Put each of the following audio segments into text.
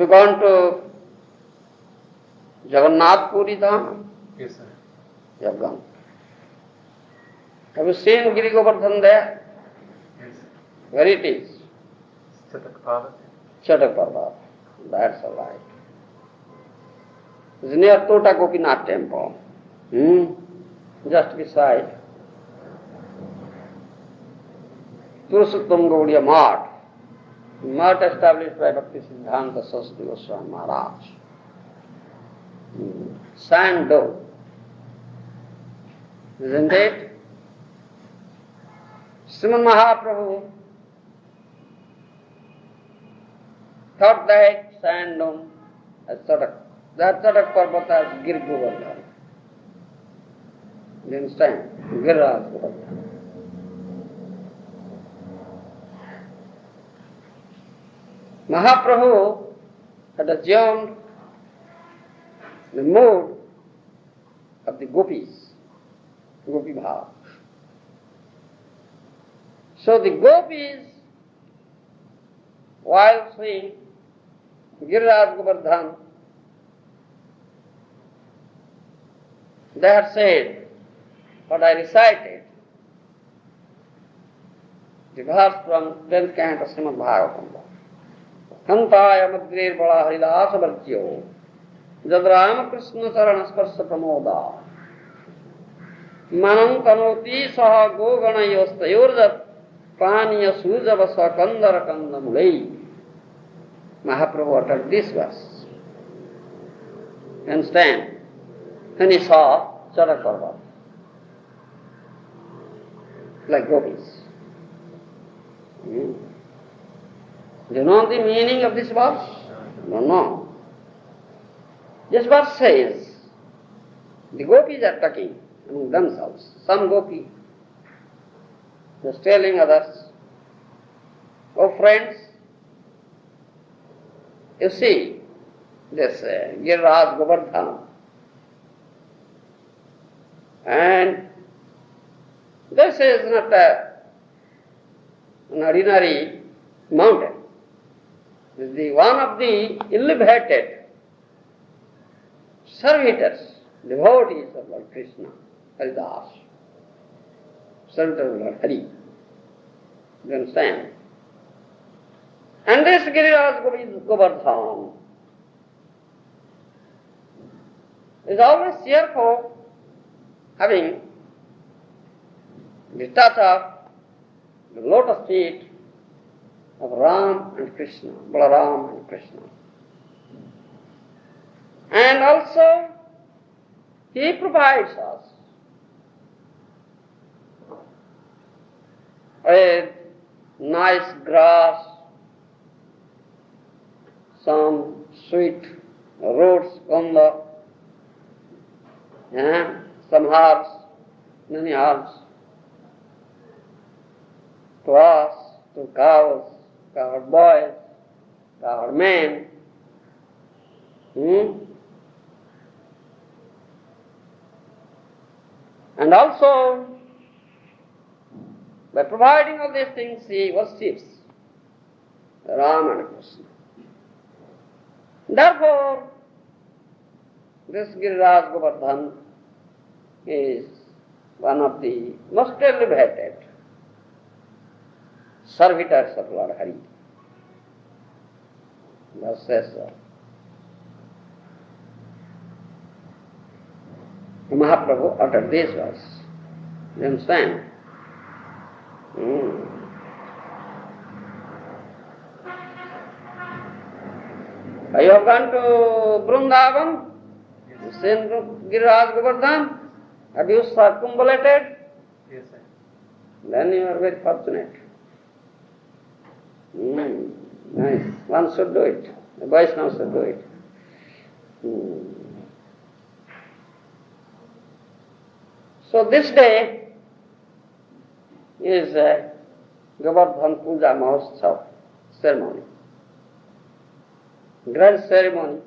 you gone to Jagannath Puri Dham? Yes, sir. You have gone. Have you seen Giri Govardhana there? Yes. Where it is? Chatak Parvat. Chatak Parvat. That's all right. It's near Tota Gopinath temple. Just beside Purushottam Gaudiya Math. Math established by Bhakti Siddhanta Saraswati Goswami Maharaj. Sand dome. Isn't it? Srimad Mahaprabhu thought that sand dome as that Chatak Parvat as Giri Govardhana. You understand? Giriraj Govardhana. Mahaprabhu had assumed the mood of the gopis, gopi bhava. So the gopis, while seeing Giriraj Govardhana, they had said what I recited, the verse from 10th canto of Srimad Bhagavatam. Hantaya madrir bala haridasa vartyo jad Rama Krishna charana sparsa pramoda manam kanoti saha go ganayostayorjat paniya sujavasa kandara kandamulai. Mahaprabhu uttered this verse. Understand? When he saw Chatak Parvat, like gopis. Do you know the meaning of this verse? No. This verse says, the gopis are talking among themselves. Some gopi is telling others, oh friends, you see this Giriraj Govardhana, and this is not an ordinary mountain. It is one of the elevated servitors, devotees of Lord Krishna, Haridas, servitors of Lord Hari. You understand? And this Giriraj Govardhana is always cheerful, having the touch of the lotus feet of Ram and Krishna, Balaram and Krishna. And also, he provides us with nice grass, some sweet roots, kanda, some herbs, many herbs, to us, to cows, cowherd boys, cowherd men. And also, by providing all these things, he worships Ram and Krishna. Therefore, this Giriraj Govardhana is one of the most elevated servitors of Lord Hari. Thus says Mahaprabhu uttered this verse. You understand? You have gone to Vrindavan, you seen Giriraj Govardhana, have you circumambulated? Yes, sir. Then you are very fortunate. Nice. One should do it. The Vaishnava should do it. So this day is a Govardhan Puja Mahotsav ceremony. Grand ceremony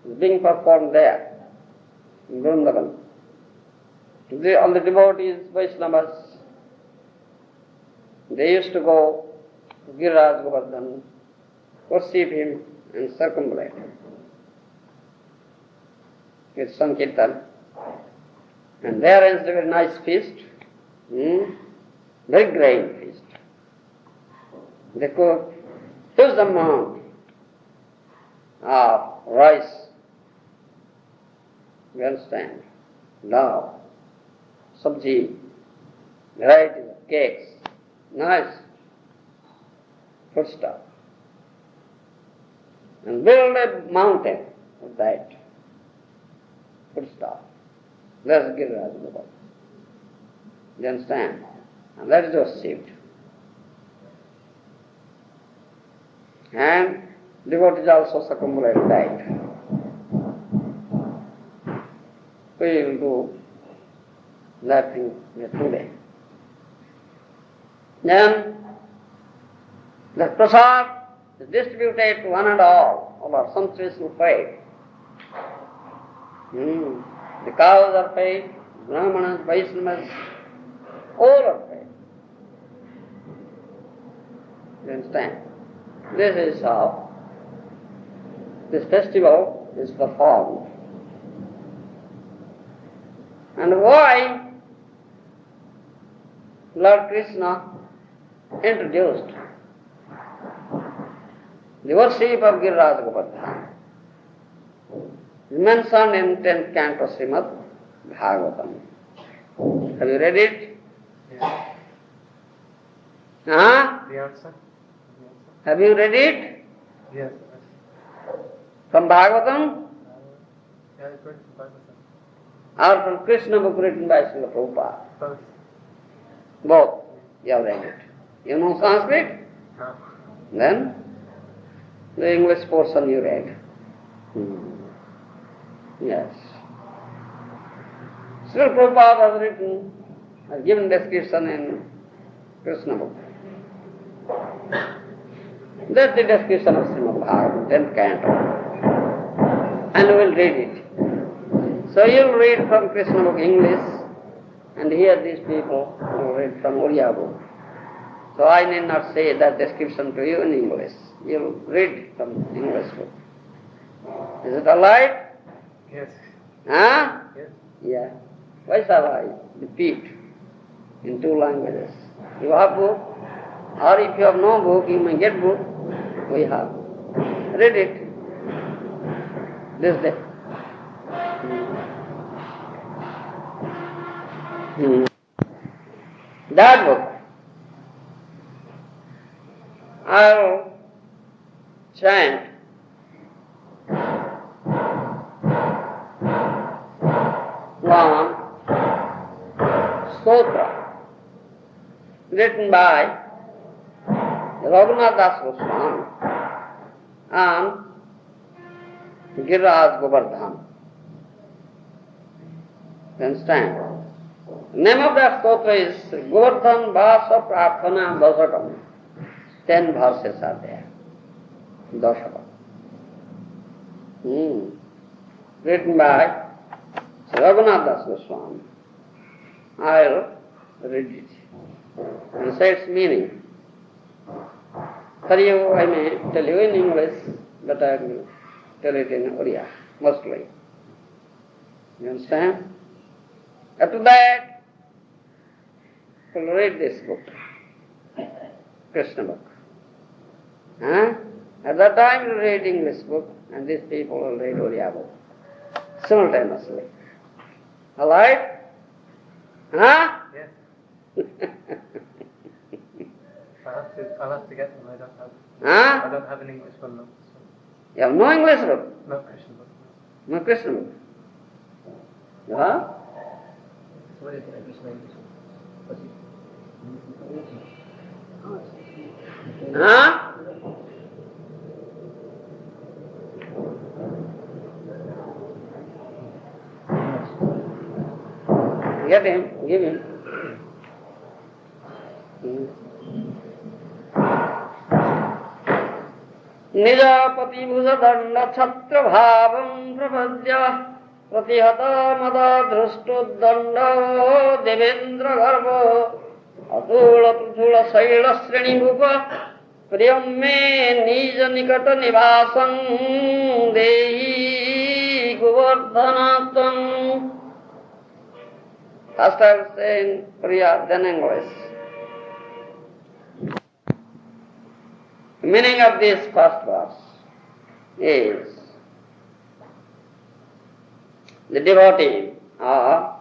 is being performed there in Vrindavan. All the devotees, Vaishnavas, they used to go to Giriraj Govardhan, worship him and circumambulate with Sankirtan. And they arranged a very nice feast, very grand feast. They cooked huge amount of rice, you understand, dal, sabji, varieties of cakes, nice food stuff. And build a mountain of that food stuff. That's Giri. You understand? And that is worshipped. And devotees also circumambulate that. We will do that thing today. Then the prasad is distributed to one and all over sumptuous buffet. The cows are paid, Brahmanas, Vaishnavas, all are paid. You understand? This is how this festival is performed. And why Lord Krishna introduced the worship of Giriraj Govardhana is mentioned in 10th canto Srimad Bhagavatam. Have you read it? Yes. Huh? The answer? Have you read it? Yes. From Bhagavatam? Yeah, it's written from Bhagavatam. Or from Krishna book written by Srila Prabhupada? Both. Both. You have read it. You know Sanskrit? No. Then the English portion you read. Yes. Srila Prabhupada has written, has given description in Krishna book. That's the description of Srimad Bhagavatam, 10th canto. And we will read it. So you will read from Krishna book English, and here these people will read from Oriya book. So I need not say that description to you in English. You will read from English book. Is it alright? Yes. Huh? Yes. Yeah. Why shall I repeat in two languages? You have book, or if you have no book, you may get book. We have. Read it. This day. That book. I'll chant one stotra written by Raghunath Das Goswami and Giriraj Govardhana. You understand? The name of that stotra is Govardhan Vasa Prarthana Dasakam. 10 verses are there. Dasakam. Written by Raghunath Das Goswami. I'll read it and say its meaning. For you, I may tell you in English, but I will tell it in Oriya, mostly. You understand? After that, we'll read this book, Krishna book. Huh? At that time, we'll read English book, and these people will read Oriya book simultaneously. All right? Huh? Yes. I'll have to get them. Huh? I don't have an English one. No. You have no English book? No Christian book. No Krishna book? Huh? What is it? Krishna English? Huh? Get him, give him. Nijapati bhujadanda chhatra bhavam prabhajya pratihata mada drushtudanda devendra garva atula pruthula saila sreni bhupa प्रियम में निज निकट निवासं देहि गोवर्धनातं. First I will say in Priya, then English. Meaning of this first verse is the devotee of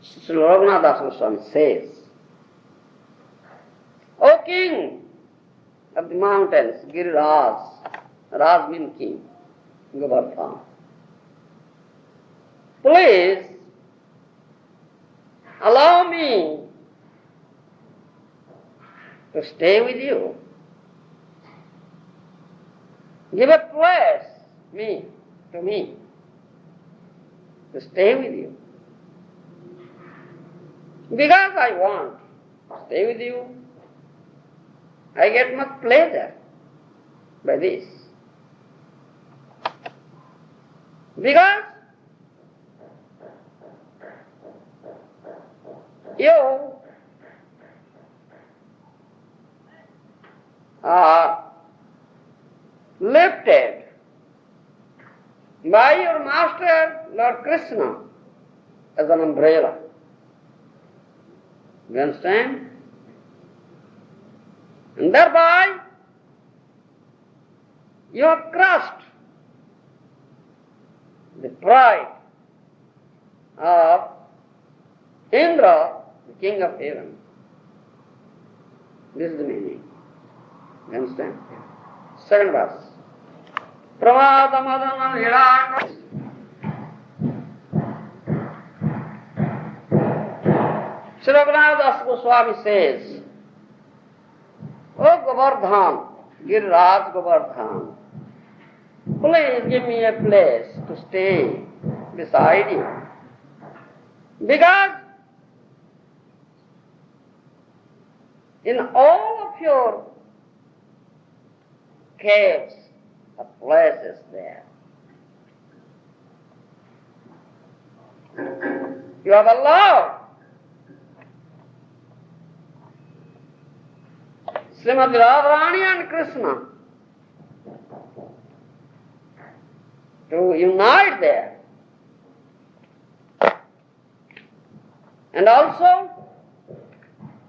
Sri Raghunath Swami says, O king of the mountains, Giri Raj means king, Govardhana, please allow me to stay with you. Give a place to me to stay with you. Because I want to stay with you, I get much pleasure by this. Because you are lifted by your master, Lord Krishna, as an umbrella. You understand? And thereby you have crushed the pride of Indra, the king of heaven. This is the meaning. You understand? Second verse. Pramadamadanam hiraka. Sri Raghunath Goswami says, O Govardhana, Giriraj Govardhana, please give me a place to stay beside you. Because in all of your caves are places there. You have allowed Srimad Radharani and Krishna to unite there. And also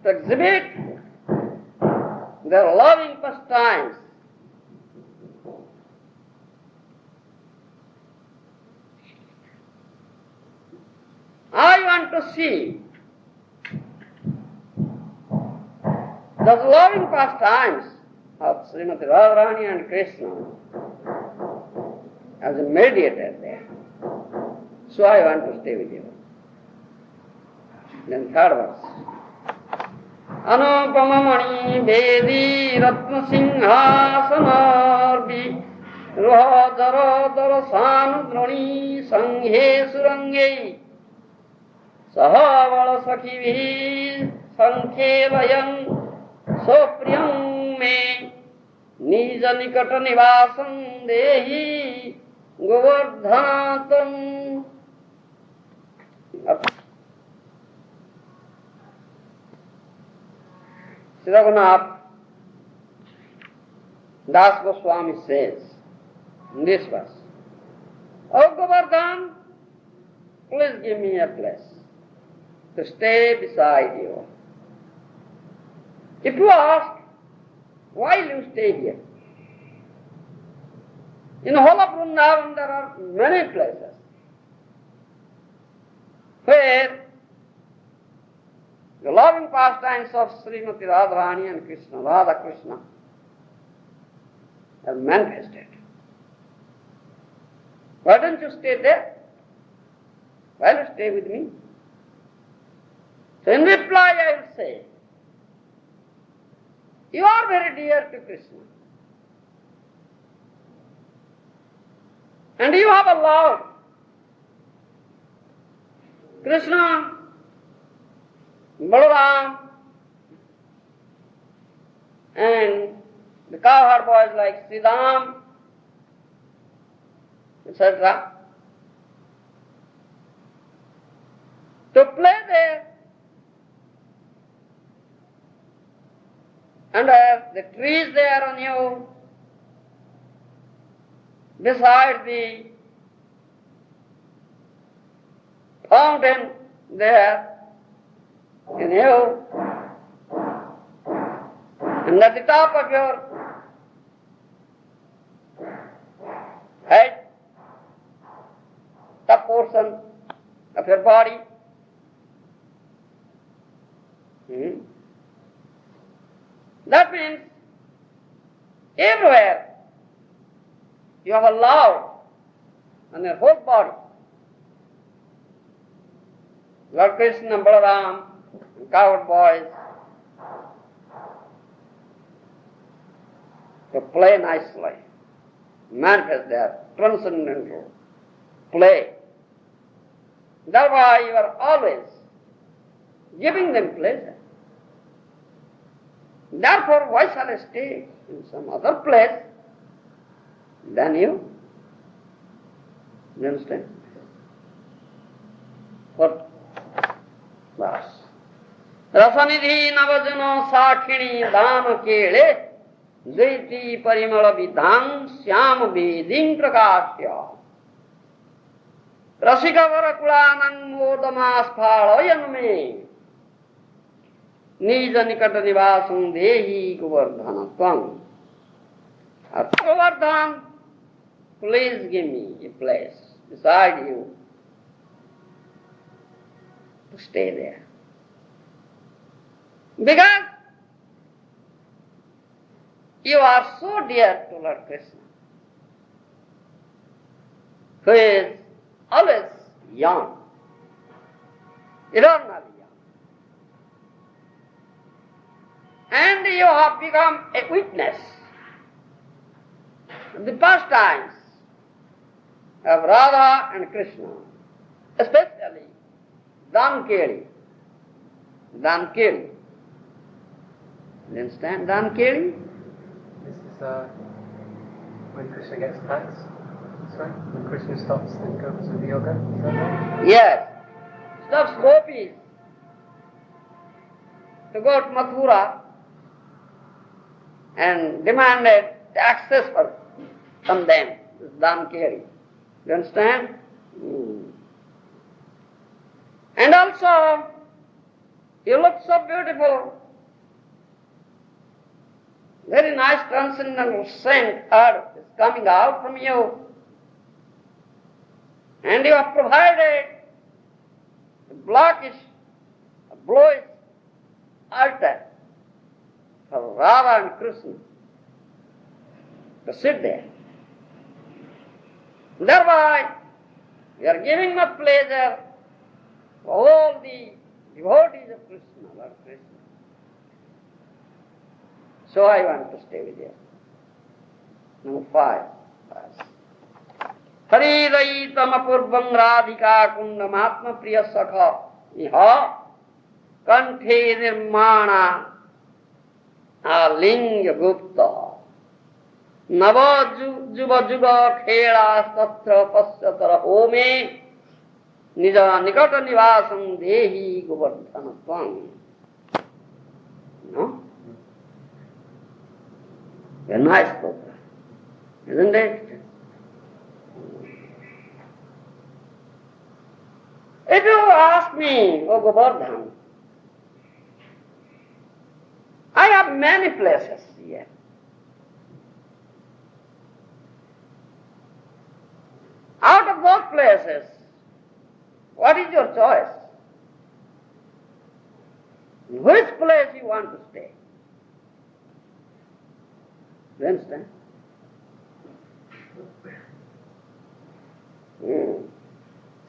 to exhibit their loving pastimes. I want to see the loving pastimes of Srimati Radharani and Krishna as a mediator there. So I want to stay with you. Then third verse. Anupamamani Vedi Ratna Singhasanarvi Rohadara Darasanudroni Sanghe Surangei Sahavala Sakhivi Sankhelayan Sopriyam Me Nija Nikata Nivasam Dehi Govardhanatam. Sri Raghunath Das Goswami says in this verse, O Govardhan, please give me a place to stay beside you. If you ask, why will you stay here? In the whole of Vrindavan there are many places where the loving pastimes of Srimati Radharani and Krishna, Radha Krishna, are manifested. Why don't you stay there? Why don't you stay with me? So in reply I will say, you are very dear to Krishna. And you have allowed Krishna, Balaram, and the cowherd boys like Sridham, etc., to play there. And the trees there on you, beside the fountain there in you, and at the top of your head, top portion of your body. That means everywhere you have a love on your whole body. Lord Krishna, Balaram, coward boys, to play nicely, manifest their transcendental play. That's why you are always giving them pleasure. Therefore, why shall I stay in some other place than you? You understand? What? Thus. Rasanidhi navajano sakhini dana kele Dvaiti parimala vidhang syam veding prakashya Rasika varakulanang modamas phalayan me Nija nikata nivasam dehi Govardhana twang. Govardhan, please give me a place beside you to stay there. Because you are so dear to Lord Krishna, who is always young, eternally young. And you have become a witness of the pastimes of Radha and Krishna, especially Dankeli. Dankeli. You understand Dankeli? This is when Krishna gets taxed. Sorry? When Krishna stops the gopis with the yoga. Is that right? Yes. Stops gopis to go to Mathura and demanded taxes from them. This is Dankeli. You understand? And also, you look so beautiful. Very nice transcendental scent is coming out from you. And you have provided a blackish, a bluish altar for Radha and Krishna to sit there. Thereby, you are giving much pleasure to all the devotees of Krishna, Lord Krishna. So I want to stay with you. Number 5. Haridaitam apurvam radhika kundamatma priya sakha iha kanthe nirmana alinga gupta nava juba juga khela satra pasyatara home nija nikata nivasam dehi Govardhana twang. No? A nice book, isn't it? If you ask me, O Govardhana, I have many places here. Out of those places, what is your choice? In which place you want to stay? You understand?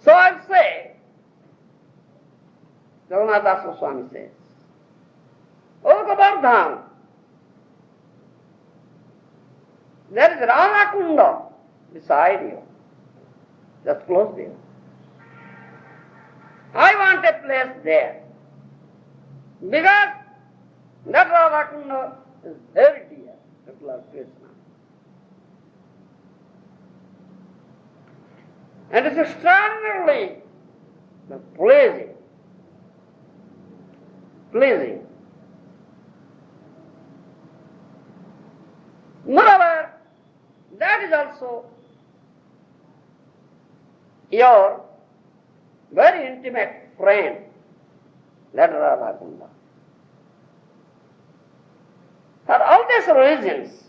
So I say, Jagannath Swami says, O Govardhana, there is Radha Kunda beside you, just close there. I want a place there, because that Radha Kunda is very dear to Lord Krishna. And it's extraordinarily pleasing Moreover, that is also your very intimate friend, that Radha Kunda. For all these reasons,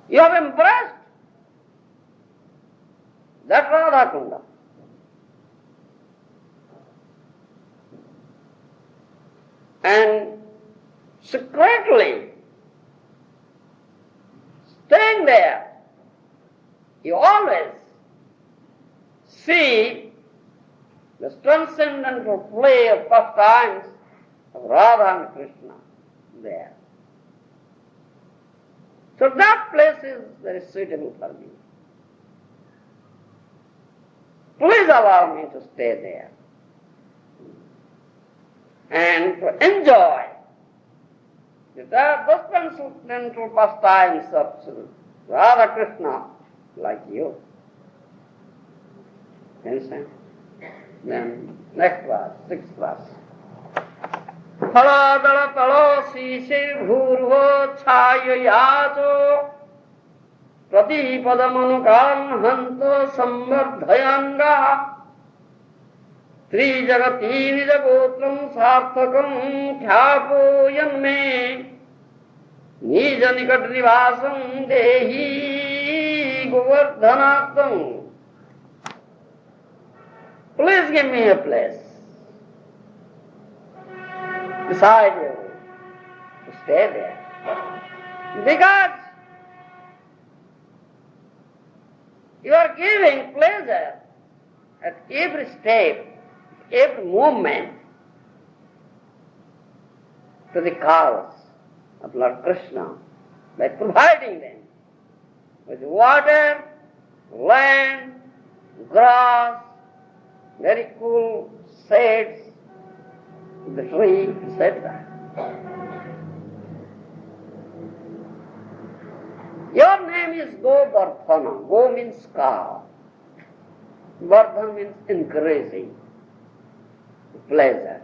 you have embraced that Radha Kunda. And secretly staying there, you always see the transcendental play of pastimes of Radha and Krishna there. So that place is very suitable for me. Please allow me to stay there and to enjoy those transcendental pastimes of Radha Krishna like you. Understand? Then next verse, 6th verse. Phaladala talo sise bhurvo chayayacho pratipadamanu hanto sambardhayanga Trijagati nijagotram sarthakam khyapo yanme nija nikat nivasam dehi govardhanatam. Please give me a place beside you to stay there. Because you are giving pleasure at every step, every movement to the cows of Lord Krishna by providing them with water, land, grass, very cool shades, the tree, etc. Your name is Govardhana. Go means cow. Vardhan means increasing, pleasure.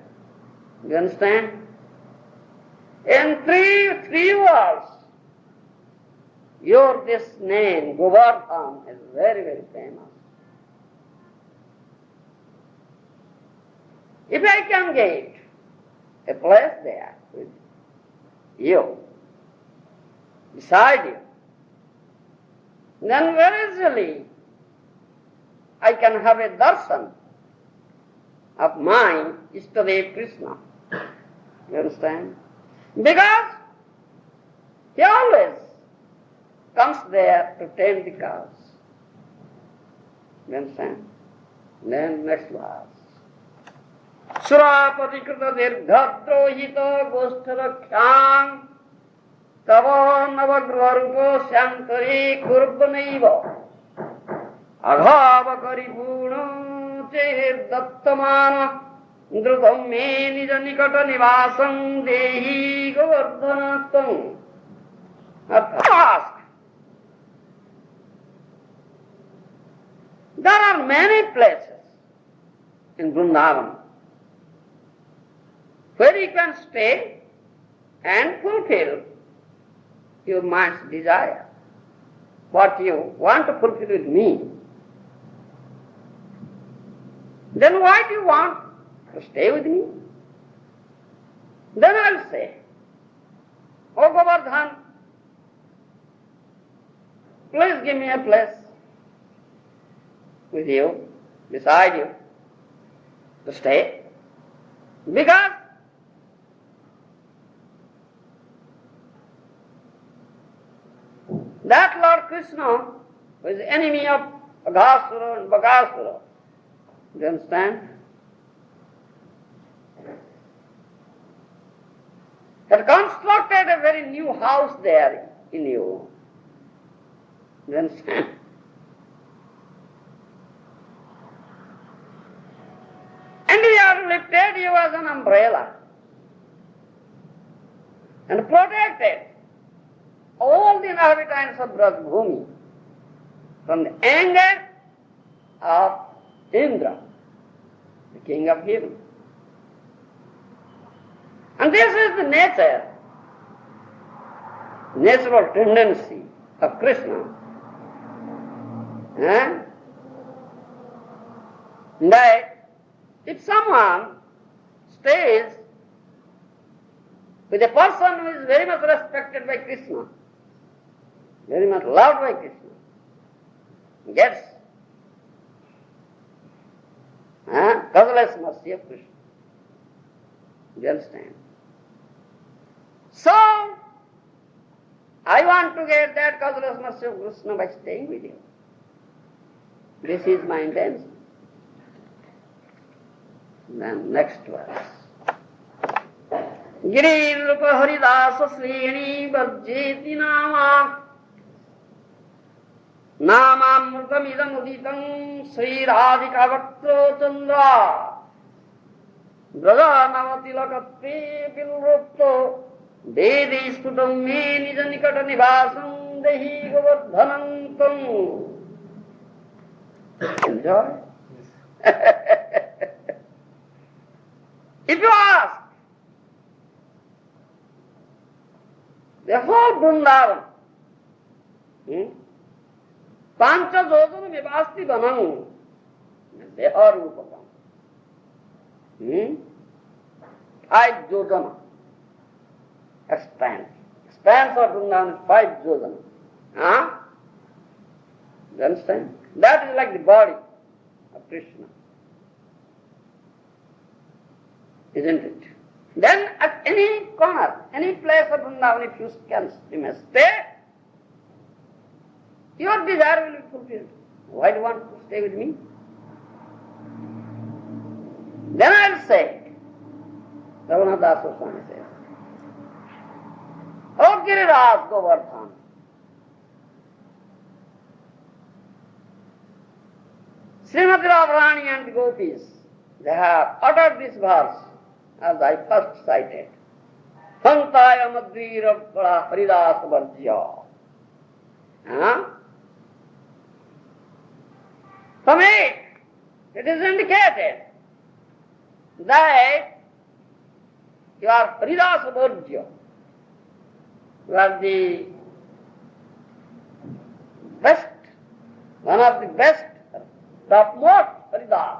You understand? In three words, this name, Govardhana, is very, very famous. If I can get a place there with you, beside you, then very easily I can have a darshan of my Ishtadev Krishna. You understand? Because he always comes there to tend the cows. You understand? Then next verse. Surapatikruta dirghadrohita gostharakshyam tava navagruvarupa syankari kurbanaiva aghava karipuna chehir dattamana drutam me nija nikata nivasam dehi govardhanatam. Ask. There are many places in Vrindavan where you can stay and fulfill your mind's desire, what you want to fulfill with me. Then why do you want to stay with me? Then I'll say, O Govardhan, please give me a place with you, beside you, to stay. Because that Lord Krishna, who is the enemy of Aghasura and Bakasura, do you understand? Had constructed a very new house there in you. Do you understand? And we have lifted you as an umbrella and protected all the inhabitants of Brajbhumi from the anger of Indra, the king of heaven. And this is the natural tendency of Krishna. That if someone stays with a person who is very much respected by Krishna, very much loved by Krishna, gets causeless mercy of Krishna. You understand? So, I want to get that causeless mercy of Krishna by staying with you. This is my intention. Then next verse. Giri rupa haridasa sreni varjeti nama namamrutamidam uditam Sri Radhika Bhaktro Chandra Braja Navatilakatve Pilrupto Dedi Sputam Me Nija Nikata Nivasam Dehi Govardhanantam. Enjoy. If you ask, the whole Vrindavan, Pancha Jojana Vivasti Vanam, Deha Rupakam. 5 Jojana. Expanse of Vrindavan is 5 Jojana. You understand? That is like the body of Krishna. Isn't it? Then at any corner, any place of Vrindavan, if you may stay, your desire will be fulfilled. Why do you want to stay with me? Then I will say, Raghunath Swami says, O Giriraj Govardhana, Srimad Radharani and the gopis, they have uttered this verse as I first cited. Santaya Madhvira Haridas Varjya. From it is indicated that you are Haridas Varjya. You are the best, one of the best, topmost Haridas,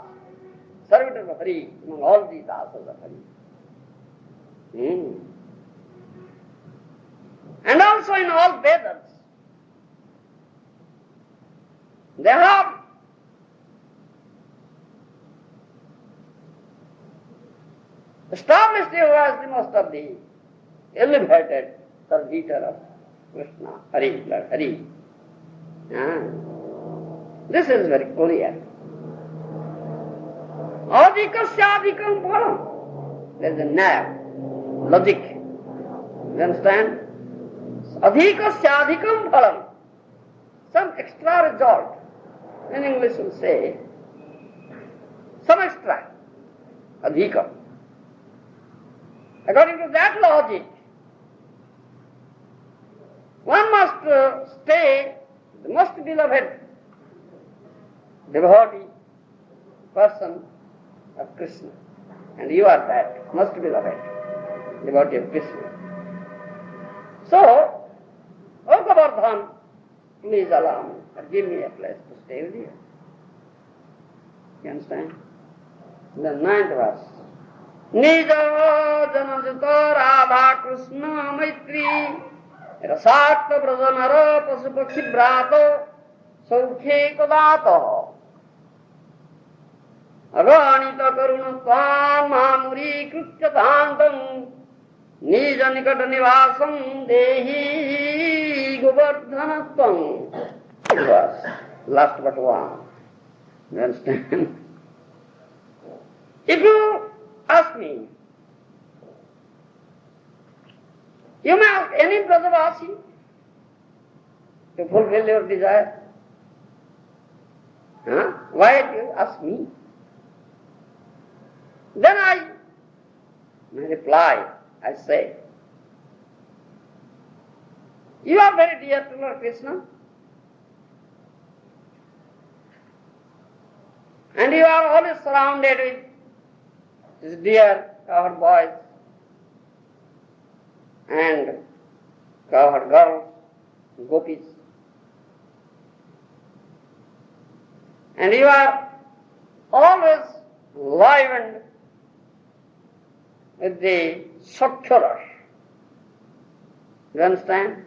servitor of Hari, among all these dasas of Hari. And also in all Vedas, they have established you as the most of the elevated servitor of Krishna, Hari, Lord Hari. This is very clear. Adhikasyadhikam phalam. There is a nav, logic. You understand? Adhikasyadhikam phalam. Some extra result. In English will say, some extra. Adhikam. According to that logic, one must stay the most beloved devotee, person of Krishna. And you are that most beloved devotee of Krishna. So, O Govardhana, please allow me or give me a place to stay with you. You understand? The 9th verse. Nija janajata Radha Krishna Maitri Rasakta Brajanara Pasupakshi Brato Saukhe Kadato Aganita Karunatvam Mamuri Krutyatantam Nija Nikata Nivasam Dehi Govardhanatvam. Last but one. You understand? If you ask me, you may ask any Brajavasi to fulfill your desire. Why do you ask me? Then I reply, I say, you are very dear to Lord Krishna, and you are always surrounded with his dear covered boys, and covered girls, gopis. And you are always livened with the Sakhyaras. You understand?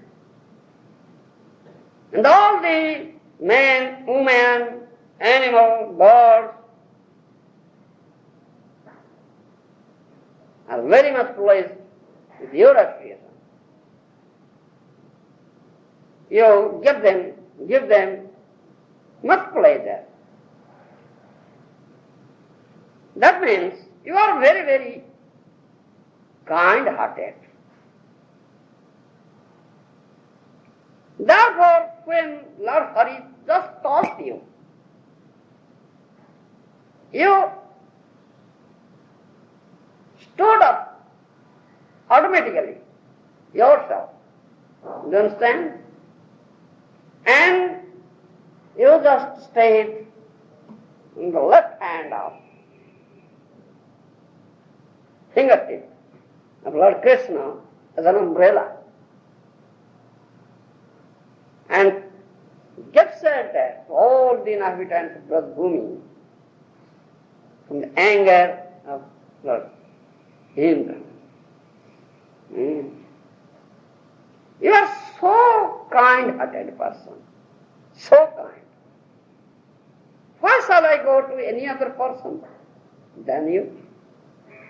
And all the men, women, animal, birds are very much pleased with your appreciation. You give them much pleasure. That means you are very, very kind-hearted. Therefore, when Lord Hari just tossed you, you stood up automatically, yourself. You understand? And you just stayed in the left hand of fingertip of Lord Krishna as an umbrella, and get shelter to all the inhabitants of Brajbhumi from the anger of Lord Indra. You are so kind-hearted person, so kind. Why shall I go to any other person than you,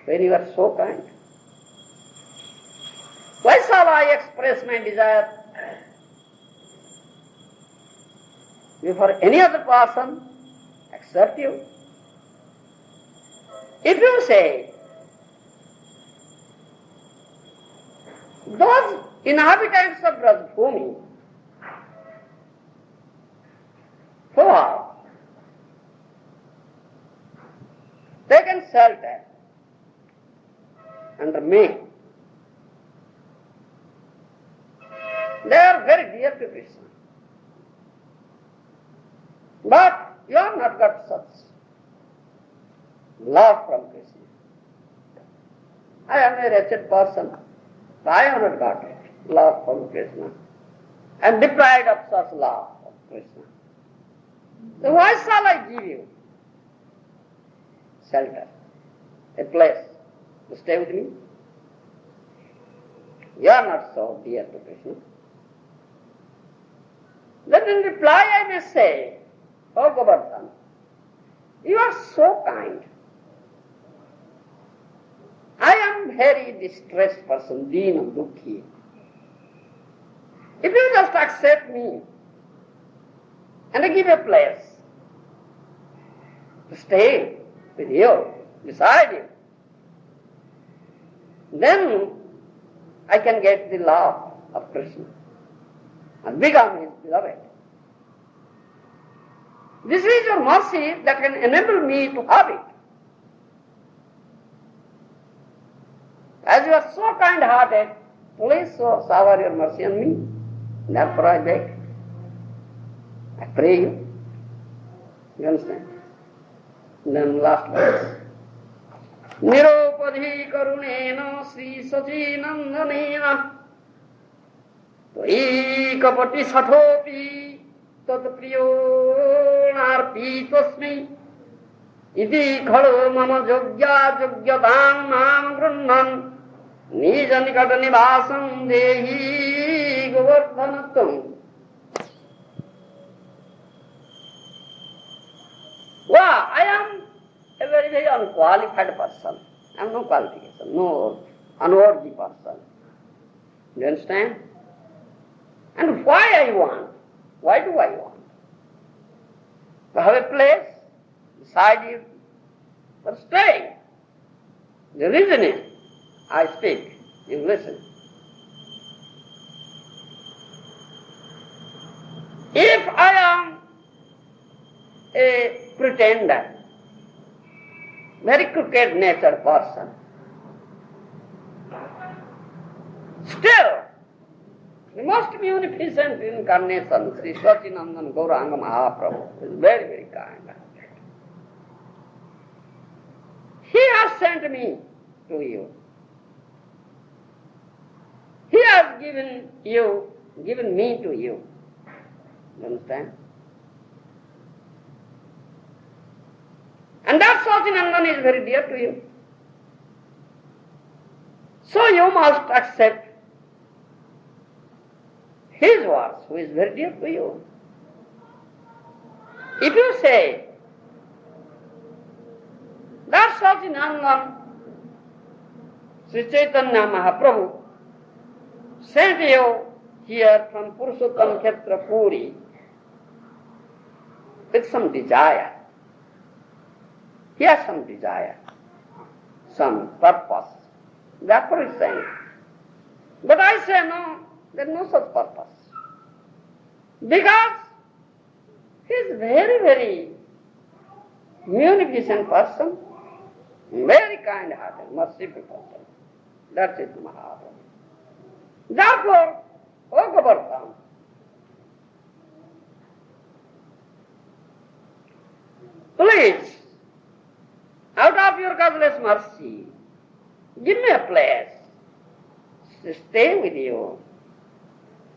when you are so kind? Why shall I express my desire before any other person except you? If you say, those inhabitants of Brajbhumi who are taken shelter under me, they are very dear to Krishna. But you have not got such love from Krishna. I am a wretched person, but I have not got it, love from Krishna. I am deprived of such love of Krishna. So why shall I give you shelter, a place to stay with me? You are not so dear to Krishna. Then in reply I may say, oh Govardhana, you are so kind. I am very distressed person, Dina Dukhi. If you just accept me and give a place to stay with you, beside you, then I can get the love of Krishna and become his beloved. This is your mercy that can enable me to have it. As you are so kind-hearted, please shower your mercy on me. Therefore I beg. I pray you. You understand? Then last verse. Niropadhi karunena Sri Sachi Nandanena Tvai kapati sathopi tat priyo narpitasmi iti khalo mama jogya jogyadam nam grunnan nija nikata nivasam dehi govardhanatam. Wow, I am a very, very unqualified person. I have no qualification, no unworthy person. You understand? And why I want? Why do I want? To have a place beside you for staying. The reason is, I speak, you listen. If I am a pretender, very crooked natured person, still, the most munificent incarnation, Sri Sachinandan Gauranga Mahaprabhu, is very, very kind. He has sent me to you. He has given me to you. You understand? And that Sachinandan is very dear to you. So you must accept his words, who is very dear to you. If you say that Sachinandan, Sri Chaitanya Mahaprabhu, sent you here from Purushottam Kshetra Puri with some desire. He has some desire, some purpose. Therefore he sent. But I say no, there is no such purpose. Because he is very, very munificent person, very kind-hearted, merciful person. That's it, Maharaja. Therefore, O Govardhana, please, out of your causeless mercy, give me a place to stay with you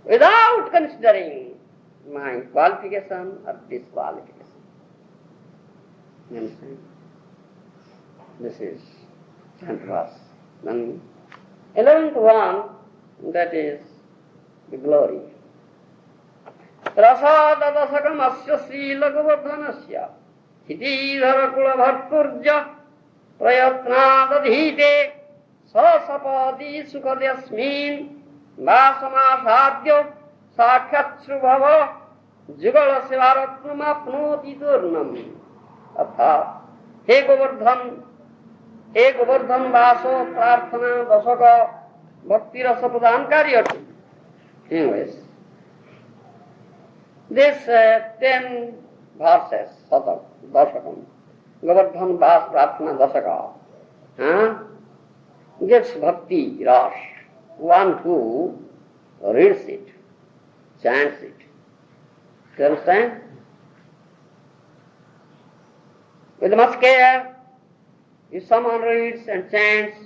without considering my qualification or disqualification. You understand? This is 10th verse. Then 11th one, that is the glory. Rasadadasakam asya srila govardhanasya hididhara kula bharturja prayatnadadhite sasapadi sukadyasmin vasamadhadyo sakhyatshubhava jugala sivaratnamapnoti durnam. अर्थात हे गोवर्धन वासो प्रार्थना दशक भक्ति रस प्रदानकारी अटु. Anyways, this 10 verses, Dashakam, Govardhan Vas Prarthana Dasaka, gets bhakti ras, one who reads it, chants it. You understand? With much care, if someone reads and chants,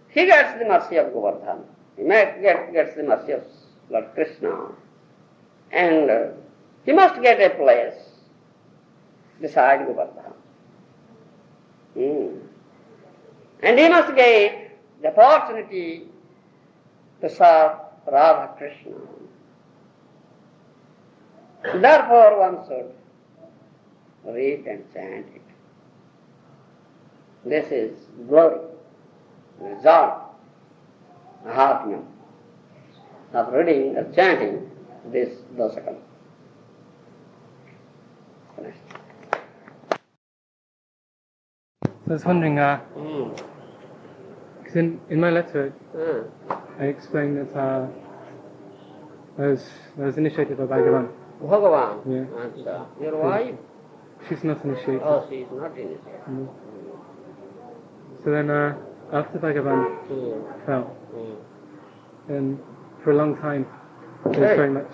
he gets the mercy of Govardhana. He gets the mercy of Lord Krishna. And he must get a place beside Govardhana. And he must get the opportunity to serve Radha Krishna. Therefore one should read and chant it. This is glory, result, mahatmya of reading or chanting this Dasakam. So I was wondering, because in my letter I explained that I was initiated by Bhagavan. Bhagavan? Yeah. Your wife? She's not initiated. Oh, she is not initiated. So then after Bhagavan fell, and for a long time it was very much...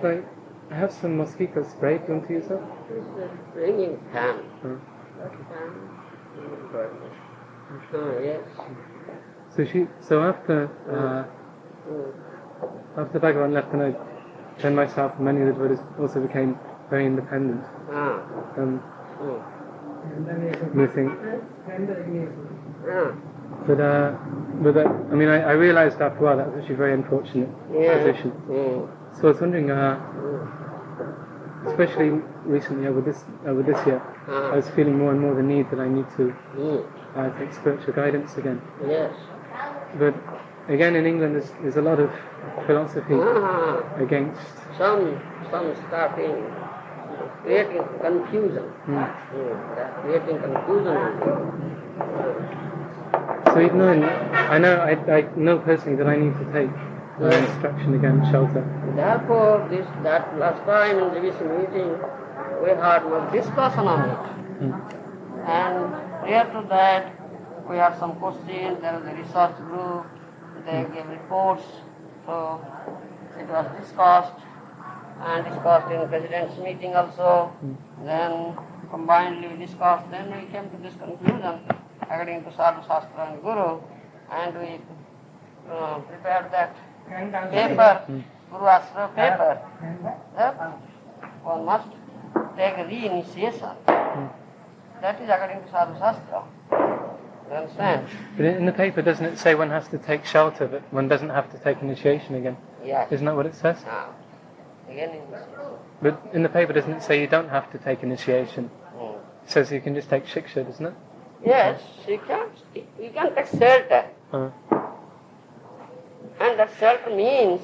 Should I have some mosquito spray? Do you want to use that? It's a ringing fan. That fan. Yes. So after Bhagavan left, and I then myself and many of the devotees also became very independent. You think? But I mean, I realised after a while that was actually a very unfortunate position. So I was wondering, especially recently over this year, I was feeling more and more the need that I need to take spiritual guidance again. Yes. But again, in England, there's a lot of philosophy against. Some starting creating confusion. Creating confusion. So even though I know personally that I need to take instruction against shelter. Therefore, that last time in the division meeting, we had much discussion on it. And prior to that, we had some questions. There was a research group. They gave reports. So it was discussed in President's meeting also. Then combinedly we discussed, then we came to this conclusion according to Sadhu Shastra and Guru, and we prepared that paper, Guru Astra paper, that one must take re-initiation. That is according to Sadhu Shastra. You understand? But in the paper, doesn't it say one has to take shelter, but one doesn't have to take initiation again? Yes. Isn't that what it says? Again initiation. But in the paper, doesn't it say you don't have to take initiation? It says you can just take shiksha, doesn't it? Yes, you can take shelter. And that shelter means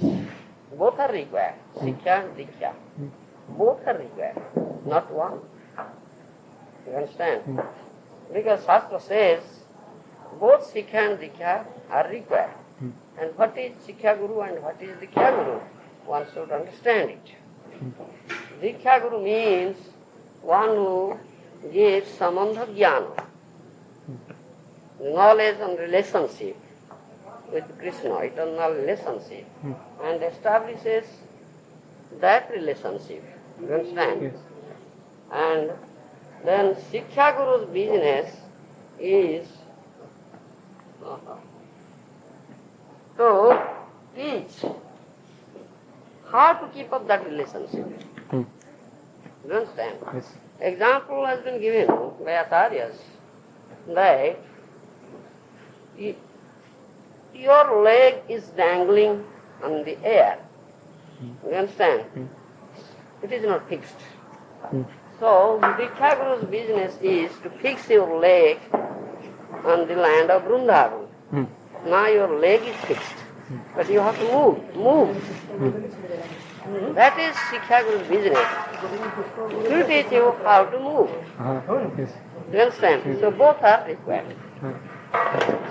both are required, Siksha and Diksha. Both are required, not one. You understand? Because Shastra says both Siksha and Diksha are required. And what is Siksha Guru and what is Diksha Guru? One should understand it. Diksha Guru means one who gives samandha jnana, knowledge and relationship with Krishna, eternal relationship, and establishes that relationship. You understand? Yes. And then Siksha Guru's business is to teach how to keep up that relationship. You understand? Yes. Example has been given by Acharyas that your leg is dangling on the air. You understand? It is not fixed. So, Diksha Guru's business is to fix your leg on the land of Vrindavan. Now your leg is fixed, but you have to move. That is Siksha Guru's business, to teach you how to move. Yes. You understand? So both are required,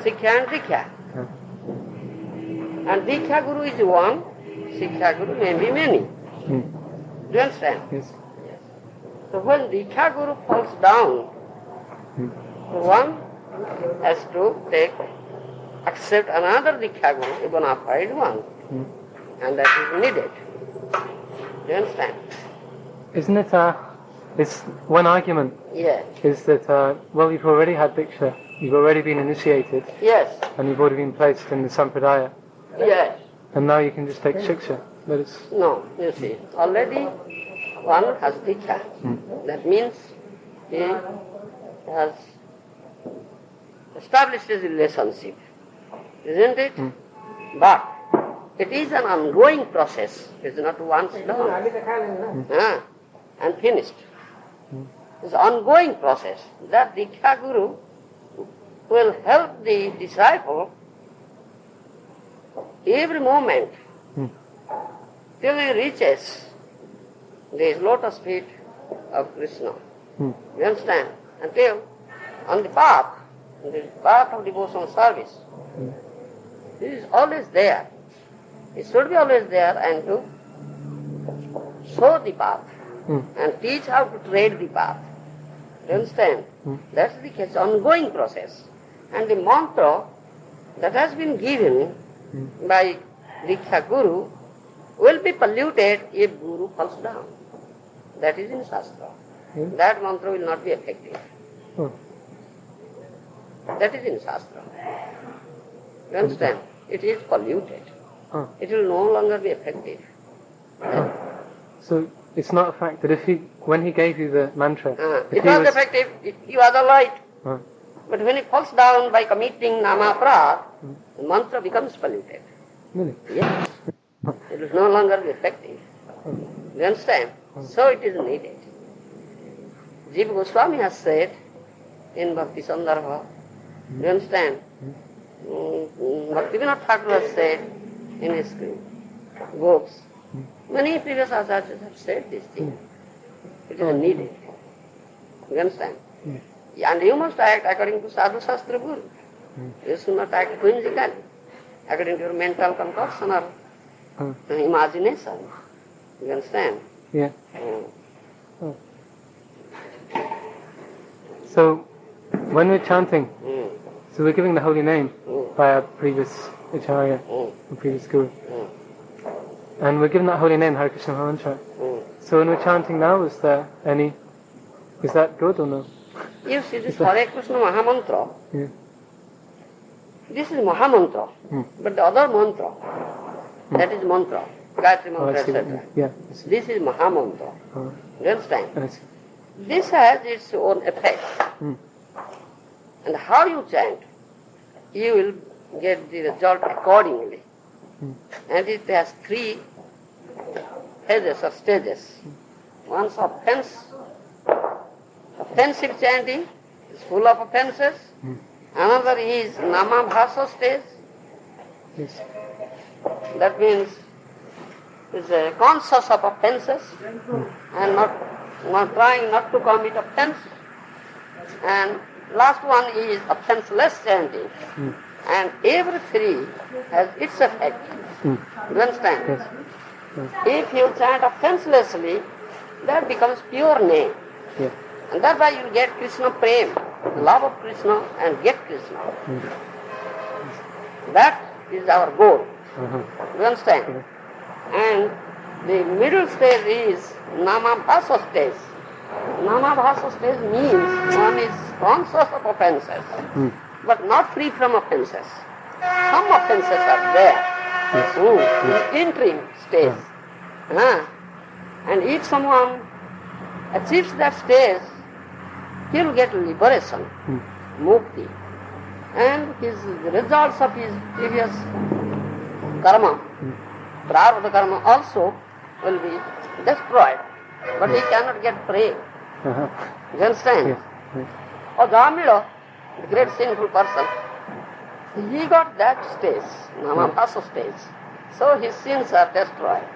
Siksha and Diksha. And Diksha Guru is one, Siksha Guru may be many. Do you understand? Yes. So when Diksha Guru falls down, one has to accept another Diksha Guru, a bona fide one, and that is needed. Do you understand? Isn't it, it's one argument Yes. is that, well, you've already had Diksha, you've already been initiated, Yes. and you've already been placed in the Sampradaya, Yes. and now you can just take Shiksha. But it's... No, you see, already one has Diksha. That means he has established his relationship, isn't it? But it is an ongoing process. It is not once done and finished. It's an ongoing process. That Diksha Guru will help the disciple every moment till he reaches the lotus feet of Krishna. You understand? Until on the path of devotional service. He is always there. He should be always there and to show the path and teach how to tread the path. You understand? That's the case, ongoing process. And the mantra that has been given by Diksha Guru will be polluted if Guru falls down. That is in Shastra. That mantra will not be effective. That is in Shastra. You understand? It is polluted. It will no longer be effective. So it's not a fact that when he gave you the mantra... it was effective if you are the light. But when it falls down by committing nama-aparad, the mantra becomes polluted. Really? Yes. It will no longer be effective. You understand? So it is needed. Jiva Goswami has said in Bhakti Sandarbha, you understand? Bhaktivinoda Thakur has said in his books. Many previous acharyas have said this thing. It is needed. You understand? And you must act according to Sadhu Shastra Guru. You should not act whimsically, according to your mental concoction or imagination. You understand? Yeah. So, when we're chanting, so we're giving the holy name by our previous Acharya, the previous Guru. And we're giving that holy name, Hare Krishna Maha Mantra. So when we're chanting now, is there any Is that good or no? You see this Hare Krishna Mahamantra, Yeah. this is Mahamantra, but the other mantra, that is mantra, Gayatri Oh, mantra, I see. etc. Yeah. I see. This is Mahamantra. Oh, You understand? I see. This has its own effect. And how you chant, you will get the result accordingly. And it has three phases or stages. One is offensive chanting, is full of offenses. Another is Namabhasa stage. Yes. That means is conscious of offenses and not trying not to commit offense. And last one is offenseless chanting. And every three has its effect. You understand? Yes. If you chant offenselessly, that becomes pure name. Yeah. And that's why you get Krishna prem, love of Krishna and get Krishna. That is our goal. You understand? And the middle stage is Namabhasa stage. Namabhasa stage means one is conscious of offenses, but not free from offenses. Some offenses are there. In interim stage. And if someone achieves that stage, he will get liberation, mukti. And the results of his previous karma, prarabdha karma also will be destroyed. But he cannot get prey. You understand? Yes. Or Jamila, the great sinful person, he got that stage, Namabhasa stage. So his sins are destroyed.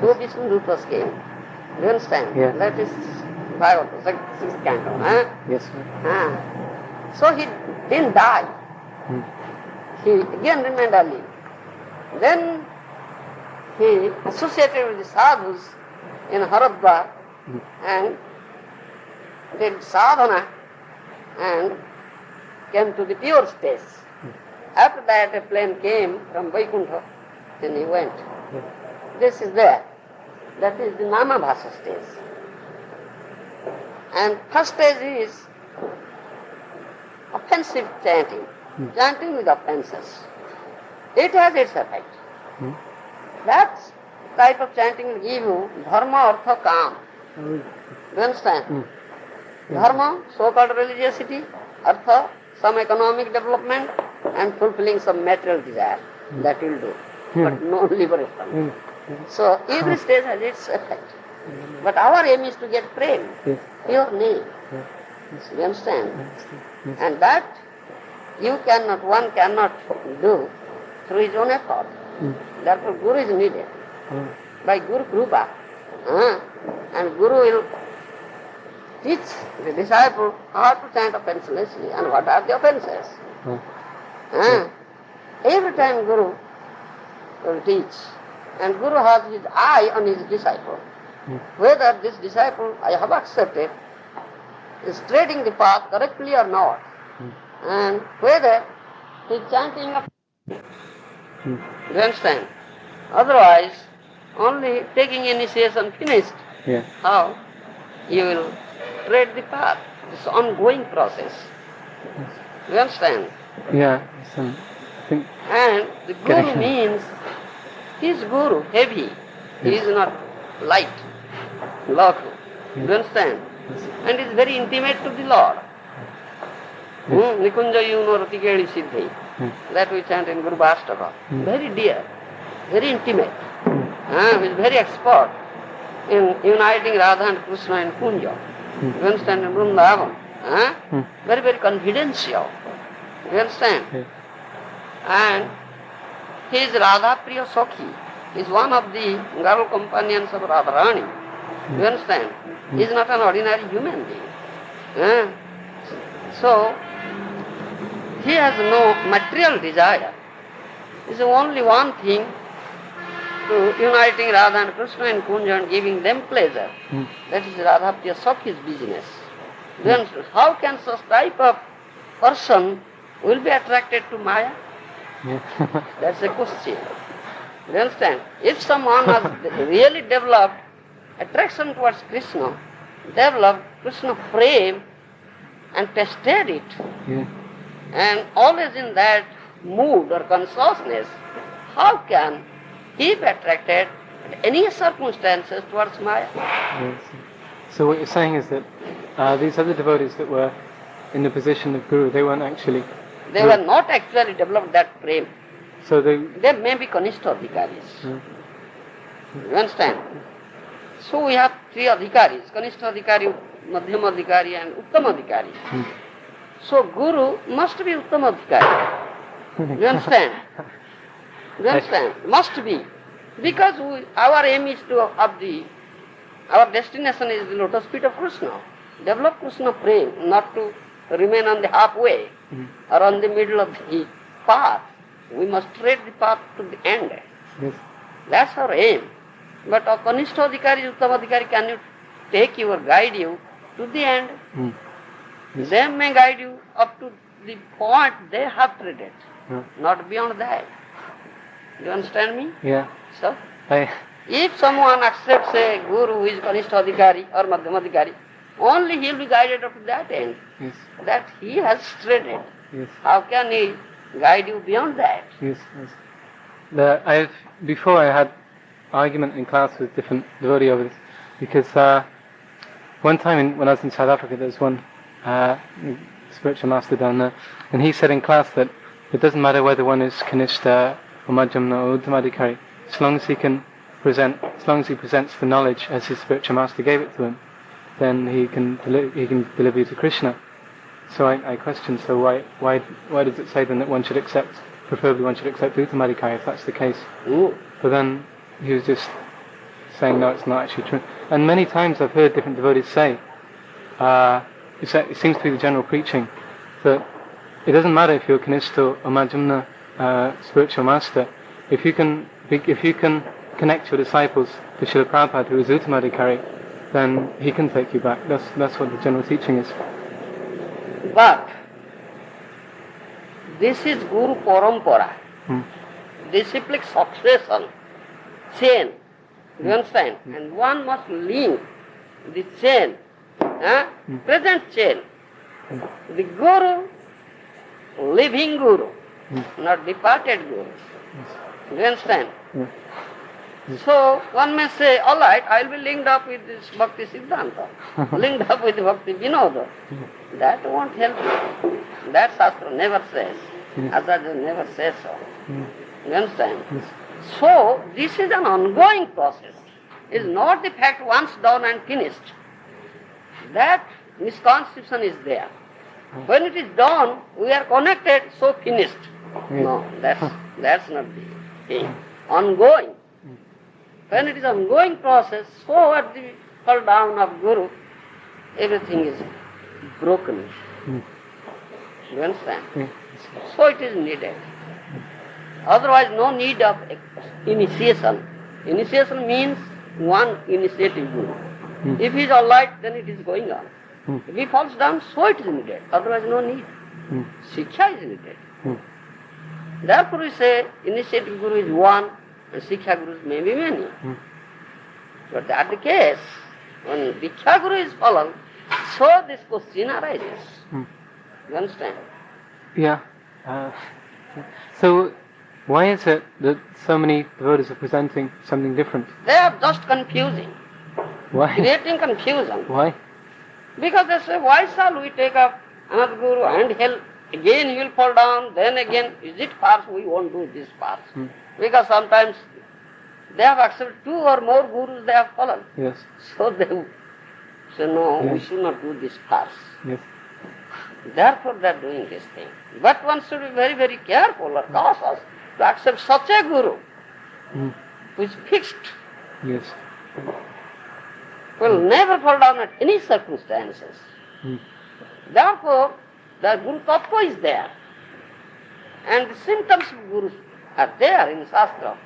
So Vishnu came. You understand? Yeah. That is Bhagavata, sixth canto. Yes, sir. So he didn't die. He again remained alive. Then he associated with the sadhus in Haridwar and did sadhana and came to the pure stage. After that a plane came from Vaikuntha, then he went. This is there. That is the Namabhasa stage. And first stage is offensive chanting, chanting with offenses. It has its effect. That type of chanting will give you dharma, artha, kam. You understand? Dharma, so-called religiosity, artha, some economic development, and fulfilling some material desire. That will do. But no liberation. So every stage has its effect. But our aim is to get prem, pure name. You understand? And that one cannot do through his own effort. Therefore Guru is needed. By Guru Krupa. And Guru will teach the disciple how to chant offenselessly and what are the offenses. Every time Guru will teach. And Guru has his eye on his disciple. Whether this disciple I have accepted is treading the path correctly or not. And whether he is chanting up. You understand? Otherwise, only taking initiation finished. How? You will tread the path. It's an ongoing process. You understand? Yeah. And the Guru means, he is Guru, heavy. He is not light, lawful. You understand? And is very intimate to the Lord. Nikunja yuno ratikeli siddhi. That we chant in Guru Bhastaka. Very dear, very intimate. He is very expert in uniting Radha and Krishna and Kunja. You understand? In Vrindavan. Very, very confidential. You understand? And he is Radha Priya Sakhi. He is one of the girl companions of Radharani. You understand? He is not an ordinary human being. So, he has no material desire. It is only one thing to uniting Radha and Krishna and Kunja and giving them pleasure. That is Radha Priya Sakhi's business. Then how can such type of person will be attracted to Maya? That's a question. You understand? If someone has really developed attraction towards Krishna, developed Krishna prem and tested it, Yeah. and always in that mood or consciousness, how can he be attracted at any circumstances towards Maya? Yes. So what you're saying is that these other devotees that were in the position of Guru, they weren't actually... They were not actually developed that prem. So they... They may be Kanishta Adhikaris. Yeah. You understand? So we have three Adhikaris, Kanishta Adhikari, Madhyama Adhikari and Uttama Adhikari. So Guru must be Uttama Adhikari. You understand? You understand? Must be. Because our aim is to our destination is the lotus feet of Krishna. Develop Krishna prem, not to remain on the halfway or on the middle of the path. We must tread the path to the end. Yes. That's our aim. But a Kanishta Adhikari, Uttama Adhikari can take you or guide you to the end. Yes. They may guide you up to the point they have treaded, Yeah. not beyond that. Do you understand me? Yeah. So, I... if someone accepts a Guru who is Kanishta Adhikari or Madhyama Adhikari, only he will be guided up to that end, Yes. that he has treaded. Yes. How can he guide you beyond that? Yes. Yes. Before I had argument in class with different devotee over this, because one time when I was in South Africa, there was one spiritual master down there, and he said in class that it doesn't matter whether one is Kanishta or Madhyamna or Uttamadhikari, as long as he presents the knowledge as his spiritual master gave it to him, then he can deliver you to Krishna. So I questioned, so why does it say then that preferably one should accept Uttamadhikari if that's the case? But then he was just saying, no, it's not actually true. And many times I've heard different devotees say, it seems to be the general preaching, that it doesn't matter if you're Kanishta or Madhyamna spiritual master, if you can connect your disciples to Srila Prabhupada, who is Uttamadhikari, then he can take you back. That's what the general teaching is. But this is Guru Parampara, disciplic succession, chain. You understand? And one must link the chain, present chain. The Guru, living Guru, not departed Guru. You understand? So one may say, all right, I will be linked up with this Bhakti Siddhanta, linked up with Bhakti Vinoda. That won't help you. That Shastra never says. Acharya never says so. You understand? So this is an ongoing process. It is not the fact once done and finished. That misconception is there. When it is done, we are connected, so finished. No, that's not the thing. Ongoing. When it is ongoing process, so at the fall down of Guru, everything is broken. You understand? So it is needed. Otherwise, no need of initiation. Initiation means one initiative Guru. If he is all right, then it is going on. If he falls down, so it is needed. Otherwise, no need. Siksha is needed. Therefore, we say initiative Guru is one, and Siksha Gurus may be many. But that the case, when Diksha Guru is followed, so this question arises. You understand? Yeah. So, why is it that so many devotees are presenting something different? They are just confusing. Why? Creating confusion. Why? Because they say, why shall we take up another Guru and again he will fall down, then again, is it farce? We won't do this farce. Because sometimes they have accepted 2 or more Gurus they have followed. Yes. So they say, no, we should not do this farce. Yes. Therefore they are doing this thing. But one should be very, very careful or cautious to accept such a Guru who is fixed, Yes. will never fall down at any circumstances. Therefore, the Guru Tattva is there. And the symptoms of Guru are there in Shastra.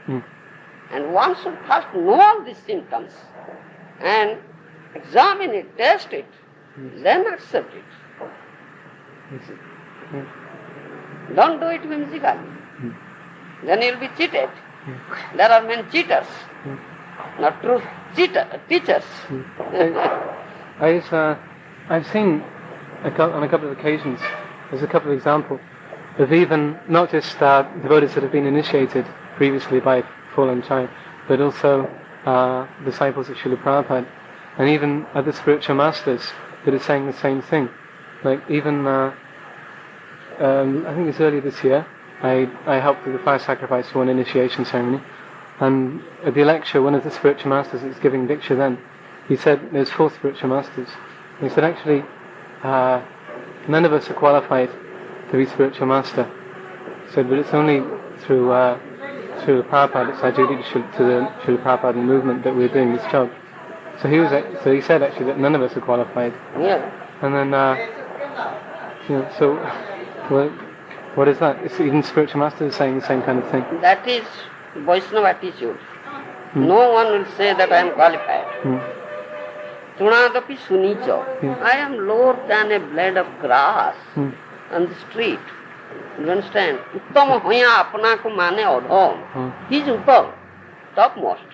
And one should first know all these symptoms and examine it, test it, then accept it. Don't do it whimsically. Then you will be cheated. There are many cheaters, not true teachers. I've seen on a couple of occasions, there's a couple of examples of even not just devotees that have been initiated previously by fallen child, but also disciples of Srila Prabhupada, and even other spiritual masters that are saying the same thing. Like even, I think it was earlier this year, I helped with the fire sacrifice for one initiation ceremony, and at the lecture, one of the spiritual masters that was giving Diksha then, he said there's 4 spiritual masters. He said actually, none of us are qualified to be spiritual master. He said, but it's only through Prabhupada, it's our duty to the Srila Prabhupada movement that we're doing this job. So he said actually that none of us are qualified. Yeah. And then, so what is that? It's even spiritual masters are saying the same kind of thing. That is Vaishnava attitude. No one will say that I am qualified. Tunadapi sunicha. I am lower than a blade of grass on the street. You understand? Uttama hoya apna ko mane adham. He is uttam, topmost.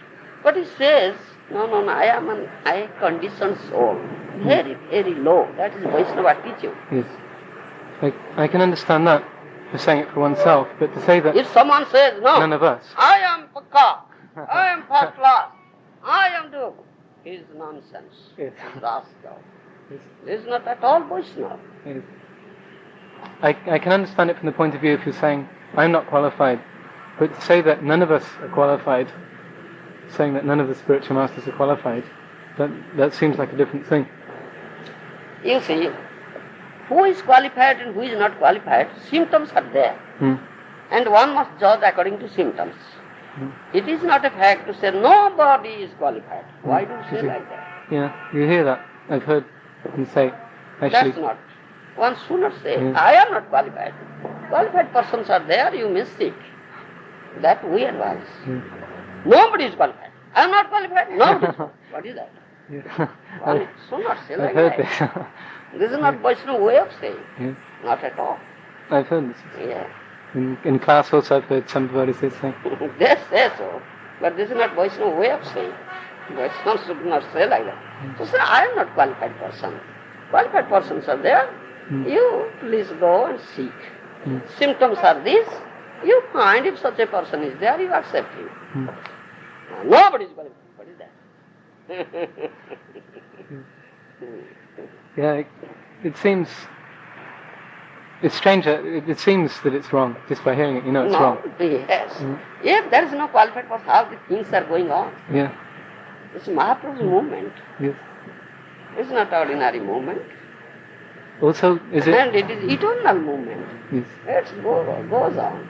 But he says, no, I am a conditioned soul. Very, very low. That is Vaishnava attitude. Yes. I can understand that, for saying it for oneself, but to say that if someone says, no, none of us, I am pakka, I am first class, I am do, is nonsense. Yes. Rascal. Yes. This is not at all Vaishnava. Yes. I can understand it from the point of view if you're saying, I'm not qualified, but to say that none of us are qualified, saying that none of the spiritual masters are qualified, that seems like a different thing. You see, who is qualified and who is not qualified, symptoms are there. And one must judge according to symptoms. It is not a fact to say nobody is qualified. Why do you say like that? Yeah, you hear that. I've heard them say, actually. That's not. One should not say, I am not qualified. Qualified persons are there, you mistake. That we advise. Nobody is qualified. I am not qualified. Nobody is qualified. What is that? One should not say like I've heard that. This is not Vaishnava way of saying. Not at all. I've heard this. Yeah. In class also I've heard some devotees say. They say so, but this is not Vaishnava way of saying. Vaishnava should not say like that. So say, I am not qualified person. Qualified persons are there. You please go and seek. Symptoms are these. You find if such a person is there, you accept him. Nobody is qualified. What is that? Yeah, it seems... It's strange. It seems that it's wrong just by hearing it. You know it's wrong. Yes. If there is no qualified person, how the things are going on? Yeah. It's Mahaprabhu's movement. Yes. It's not ordinary movement. Also, is it? And it is eternal movement. Yes. It goes on.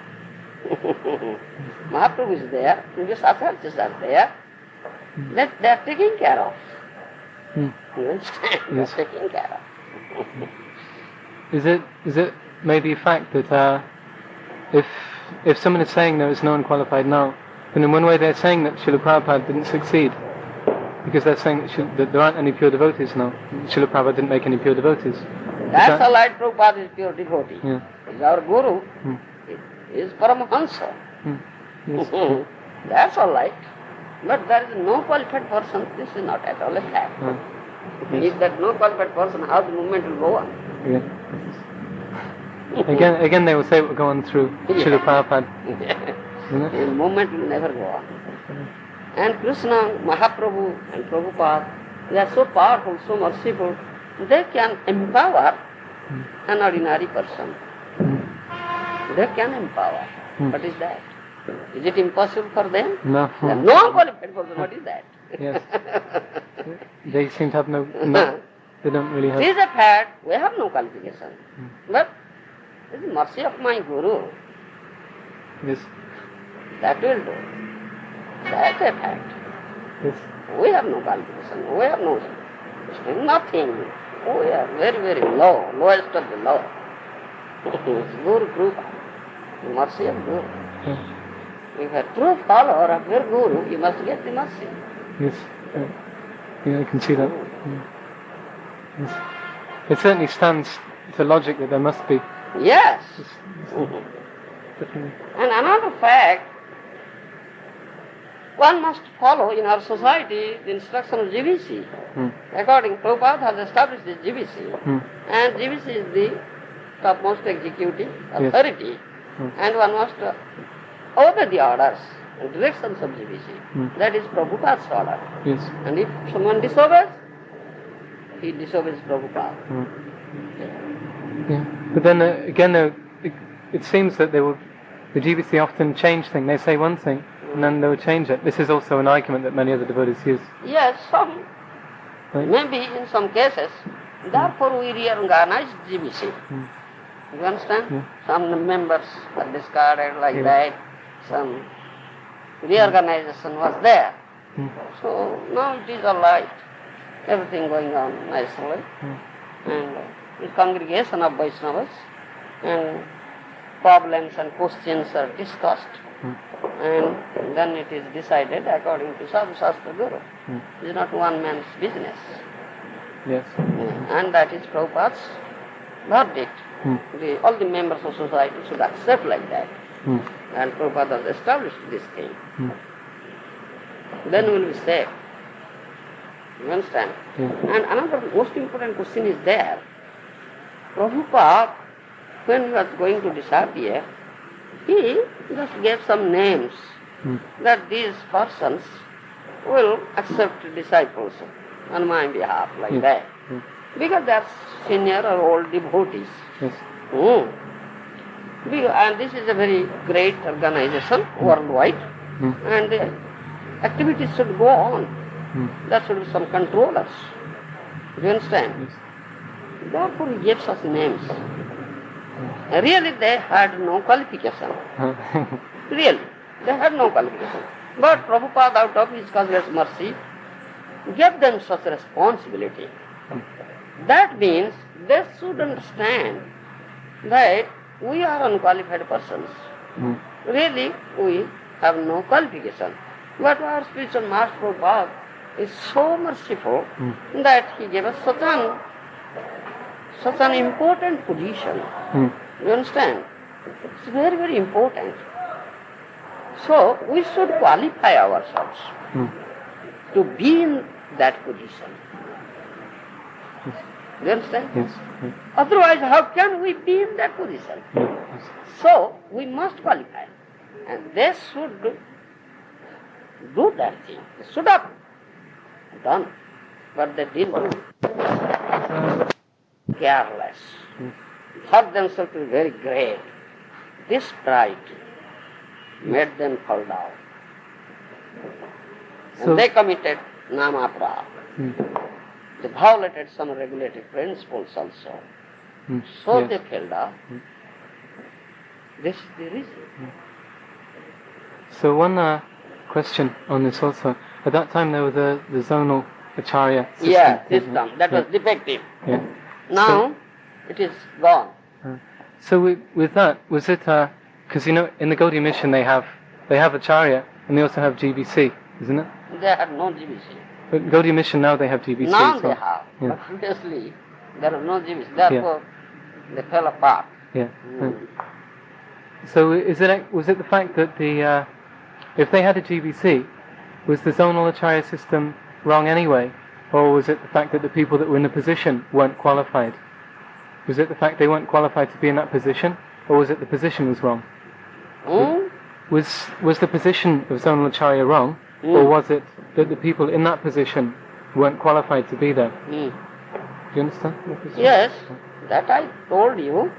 Mahaprabhu is there. Previous acharyas are there. They are taking care of. You understand? Yes. They are taking care of. Is it maybe a fact that if someone is saying there is no one qualified now, then in one way they're saying that Srila Prabhupada didn't succeed, because they're saying that there aren't any pure devotees now. Srila Prabhupada didn't make any pure devotees. That's all right, Prabhupada is pure devotee. Yeah. He's our Guru. He is Paramahansa. Yes. That's all right. But there is no qualified person. This is not at all a fact. Yes. If there is no qualified person, how the movement will go on? Yeah. Again, they will say it will go on through Srila Prabhupada. The movement will never go on. And Krishna, Mahaprabhu and Prabhupada, they are so powerful, so merciful, they can empower an ordinary person. They can empower. What is that? Is it impossible for them? No. They are no qualified person. What is that? Yes. They seem to have no they don't really have... It is a fact, we have no qualification. But it is the mercy of my Guru. Yes. That will do. That's a fact. Yes. We have no qualification. We have no nothing. We are very, very low, lowest of the low. It's Guru Krupa, the mercy of Guru. Yeah. If you are true follower of your Guru, you must get the mercy. Yes. Yeah, I can see that. Yes. It certainly stands to logic that there must be. Yes. Definitely. And another fact, one must follow in our society the instruction of GBC. According to Prabhupada has established the GBC, and GBC is the topmost executive authority, and one must obey the orders and directions of GBC. That is Prabhupada's order. Yes. And if someone disobeys, he disobeys Prabhupada. Yeah. But then again, it seems that the GBC often change things. They say one thing, and then they will change it. This is also an argument that many other devotees use. Yes, some. Right? Maybe in some cases. Therefore we reorganize GBC. You understand? Yeah. Some members are discarded like that. Some reorganization was there. So now it is all right. Everything going on nicely. And the congregation of Vaishnavas and problems and questions are discussed. And then it is decided according to Sadhu Shastra Guru. It is not one man's business. Yes. And that is Prabhupada's verdict. All the members of society should accept like that. And Prabhupada has established this thing. Then we will be safe. You understand? And another most important question is there. Prabhupada, when he was going to disappear, he just gave some names that these persons will accept disciples on my behalf, like that. Because they are senior or old devotees. Yes. And this is a very great organization worldwide, and the activities should go on. There should be some controllers. Do you understand? Yes. Therefore he gave such names. Really they had no qualification. Really, they had no qualification. But Prabhupada, out of his causeless mercy, gave them such a responsibility. That means they should understand that we are unqualified persons. Really, we have no qualification. But our spiritual master Prabhupada is so merciful that he gave us such an important position. You understand? It's very, very important. So we should qualify ourselves to be in that position. You understand? Yes. Otherwise, how can we be in that position? So we must qualify. And they should do that thing. They should have done. But they didn't do. Careless. Thought themselves to be very great. This pride made them fall down. So, and they committed namaprab. They violated some regulative principles also. So they fell down. This is the reason. So one question on this also. At that time there was the zonal acharya system. Yeah, system. That was defective. Yeah. Now it is gone. So with that, was it, because in the Gaudiya mission they have acharya and they also have GBC, isn't it? They had no GBC. But Gaudiya mission now they have GBC. Now they have. But previously there was no GBC. Therefore they fell apart. Yeah. So was it the fact that if they had a GBC, was the zonal acharya system wrong anyway? Or was it the fact that the people that were in the position weren't qualified? Was it the fact they weren't qualified to be in that position? Or was it the position was wrong? Was the position of zonal acharya wrong? Or was it that the people in that position weren't qualified to be there? Do you understand? Yes, that I told you.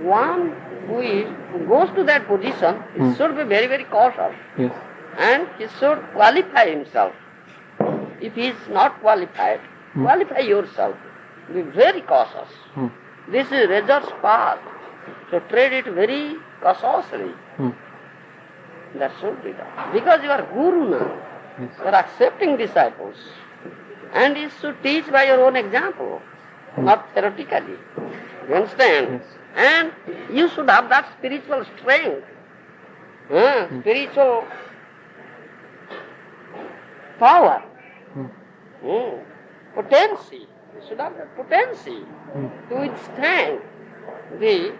One who goes to that position, he should be very, very cautious. Yes. And he should qualify himself. If he is not qualified, qualify yourself. Be very cautious. This is reserve's path. So tread it very cautiously. That should be done. Because you are guru now. Yes. You are accepting disciples. And you should teach by your own example, not theoretically. You understand? Yes. And you should have that spiritual strength, spiritual power, potency. You should have that potency to withstand the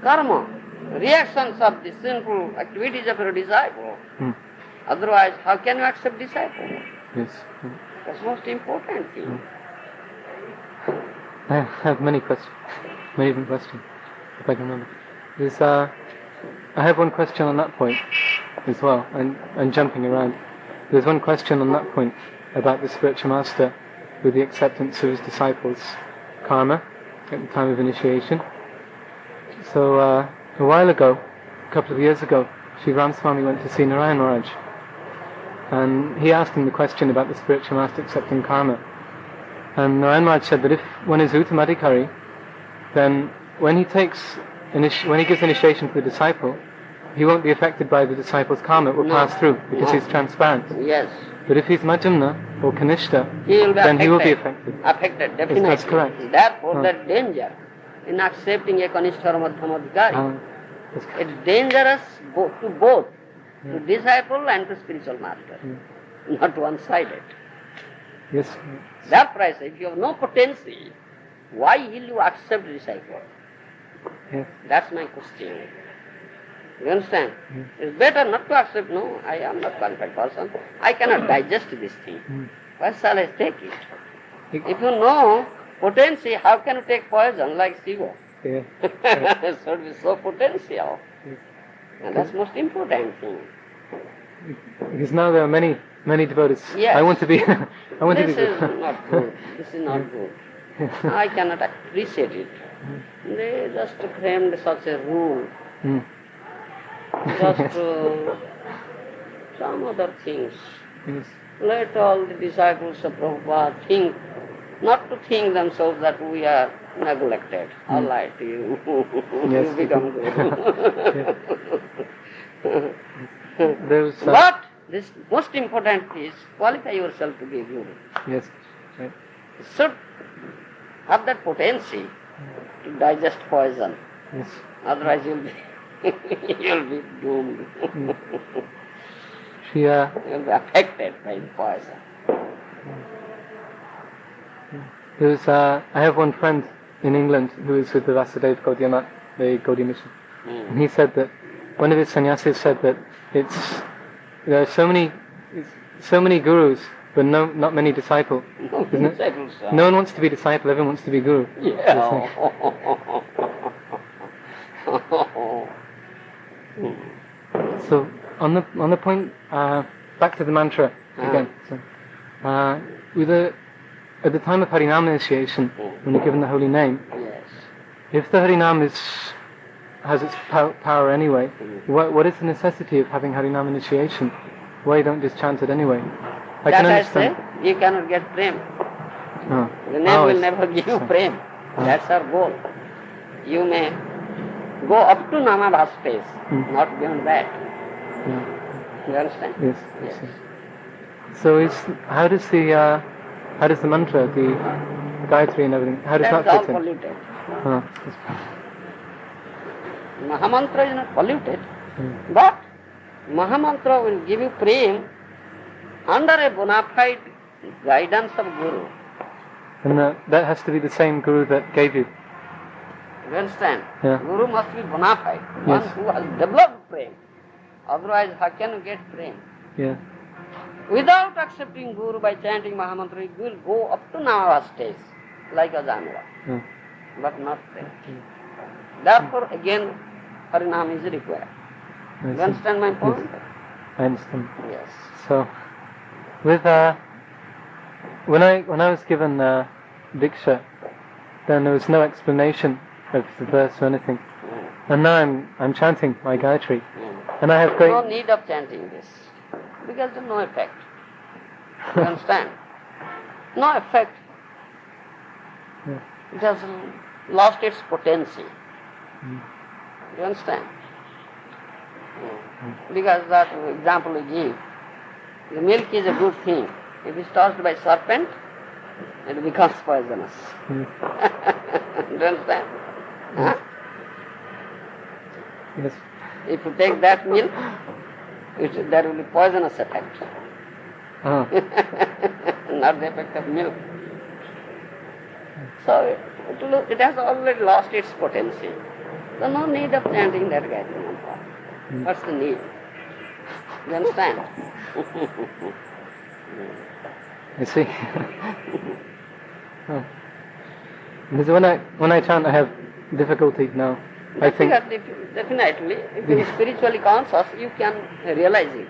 karma, reactions of the sinful activities of your disciple. Otherwise, how can you accept disciple? Yes. That's most important thing. I have many questions. Many different questions, if I can remember. I have one question on that point as well, and jumping around. There's one question on that point about the spiritual master with the acceptance of his disciples' karma at the time of initiation. So a while ago, a couple of years ago, Sri Swami went to see Narayan Maharaj, and he asked him the question about the spiritual master accepting karma. And Narayan Maharaj said that if one is Uttamadhikari, then when he gives initiation to the disciple, he won't be affected by the disciple's karma. It will pass through because he's transparent. Yes. But if he's Majjhimna or Kanishta, then he will be affected. Affected, definitely. That's correct. Therefore, the danger in accepting a Kanishta or Madhyamadhikari, it's dangerous to both, to disciple and to spiritual master, not one-sided. Yes. Therefore, I say, if you have no potency, why will you accept disciple? Yes. That's my question. You understand? It's better not to accept, no, I am not qualified person. I cannot digest this thing. Why shall I take it? If you know potency, how can you take poison like Shiva? Yeah. It should be so potential. And that's most important thing. Because now there are many devotees. Yes. I want to be. This is not good. This is not good. I cannot appreciate it. They just framed such a rule. Just some other things. Yes. Let all the disciples of Prabhupada think, not to think themselves that we are neglected. All right, you become good. But this most important is qualify yourself to be a guru. Yes. Right. You should have that potency to digest poison. Yes. Otherwise you'll be doomed. You'll be affected by the poison. I have one friend in England who is with the Vasudeva Gaudiya Math, the Gaudiya mission. And he said that one of his sannyasis said that there are so many gurus, but not many disciples. No one wants to be disciple, everyone wants to be guru. Yeah. So on the point, back to the mantra again. So, at the time of Harinam initiation, when you're given the holy name, if the Harinam has its power anyway, what is the necessity of having Harinam initiation? Why you don't just chant it anyway? I can understand. I say, you cannot get prem. The name will never give you prem. That's our goal. You may go up to Namabha space, not beyond that. You understand? Yes. So how does the mantra, the Gayatri and everything, how does that all fit in? polluted. Mahamantra is not polluted, but Mahamantra will give you prem under a bona fide guidance of Guru. And that has to be the same Guru that gave you. You understand? Yeah. Guru must be bona fide, one who has developed prem. Otherwise, how can you get prem? Yeah. Without accepting Guru by chanting Mahamantra, you will go up to Namava stage, like a Janava, but not prem. Therefore, again, Harinam is required. You understand my point? Yes. I understand. Yes. So, with when I was given Diksha, then there was no explanation of the verse or anything. And now I'm chanting my Gayatri, and I have great. No need of chanting this, because there's no effect. You understand? No effect. It has lost its potency. You understand? Because that example we give, the milk is a good thing. If it's touched by serpent, it becomes poisonous. Do you understand? Huh? Yes. If you take that milk, there will be poisonous effect. Not the effect of milk. So it has already lost its potency. So no need of chanting that Gayatri Mantra. What's the need? You understand? I see. Oh. Because when I chant, I have difficulty now. I think. Definitely, if you are spiritually conscious, you can realize it.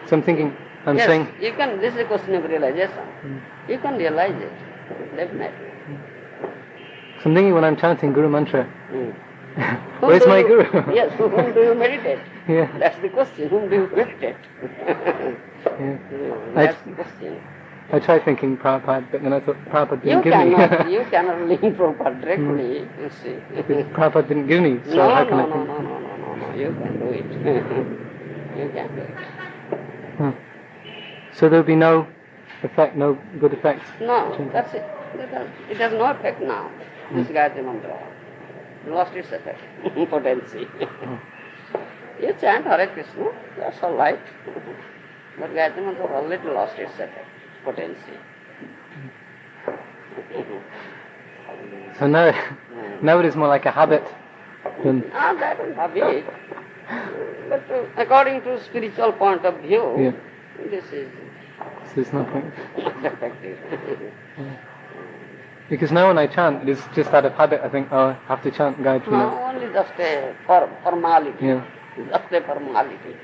So I'm thinking, yes, saying. You can. This is a question of realization. You can realize it, definitely. So I'm thinking when I'm chanting Guru mantra, where's my Guru? Yes, whom do you meditate? Yeah. That's the question. Whom do you meditate? Yeah. That's the question. I tried thinking Prabhupada, but then I thought Prabhupada didn't give me. You cannot link Prabhupada directly, you see. Prabhupada didn't give me, so no, how can no, I think? No, you can do it. You can do it. So there'll be no effect, no good effect? No, that's it. It has no effect now. This Gayatri Mantra lost its effect, potency. You chant Hare Krishna, that's all right. But Gayatri Mantra already lost its effect, potency. So now it is more like a habit than... That is habit. But according to spiritual point of view, this is... There's no point. Effective. Because now when I chant, it is just out of habit. I think, I have to chant Gayatri. No, only just a formality. Yeah. Just a formality.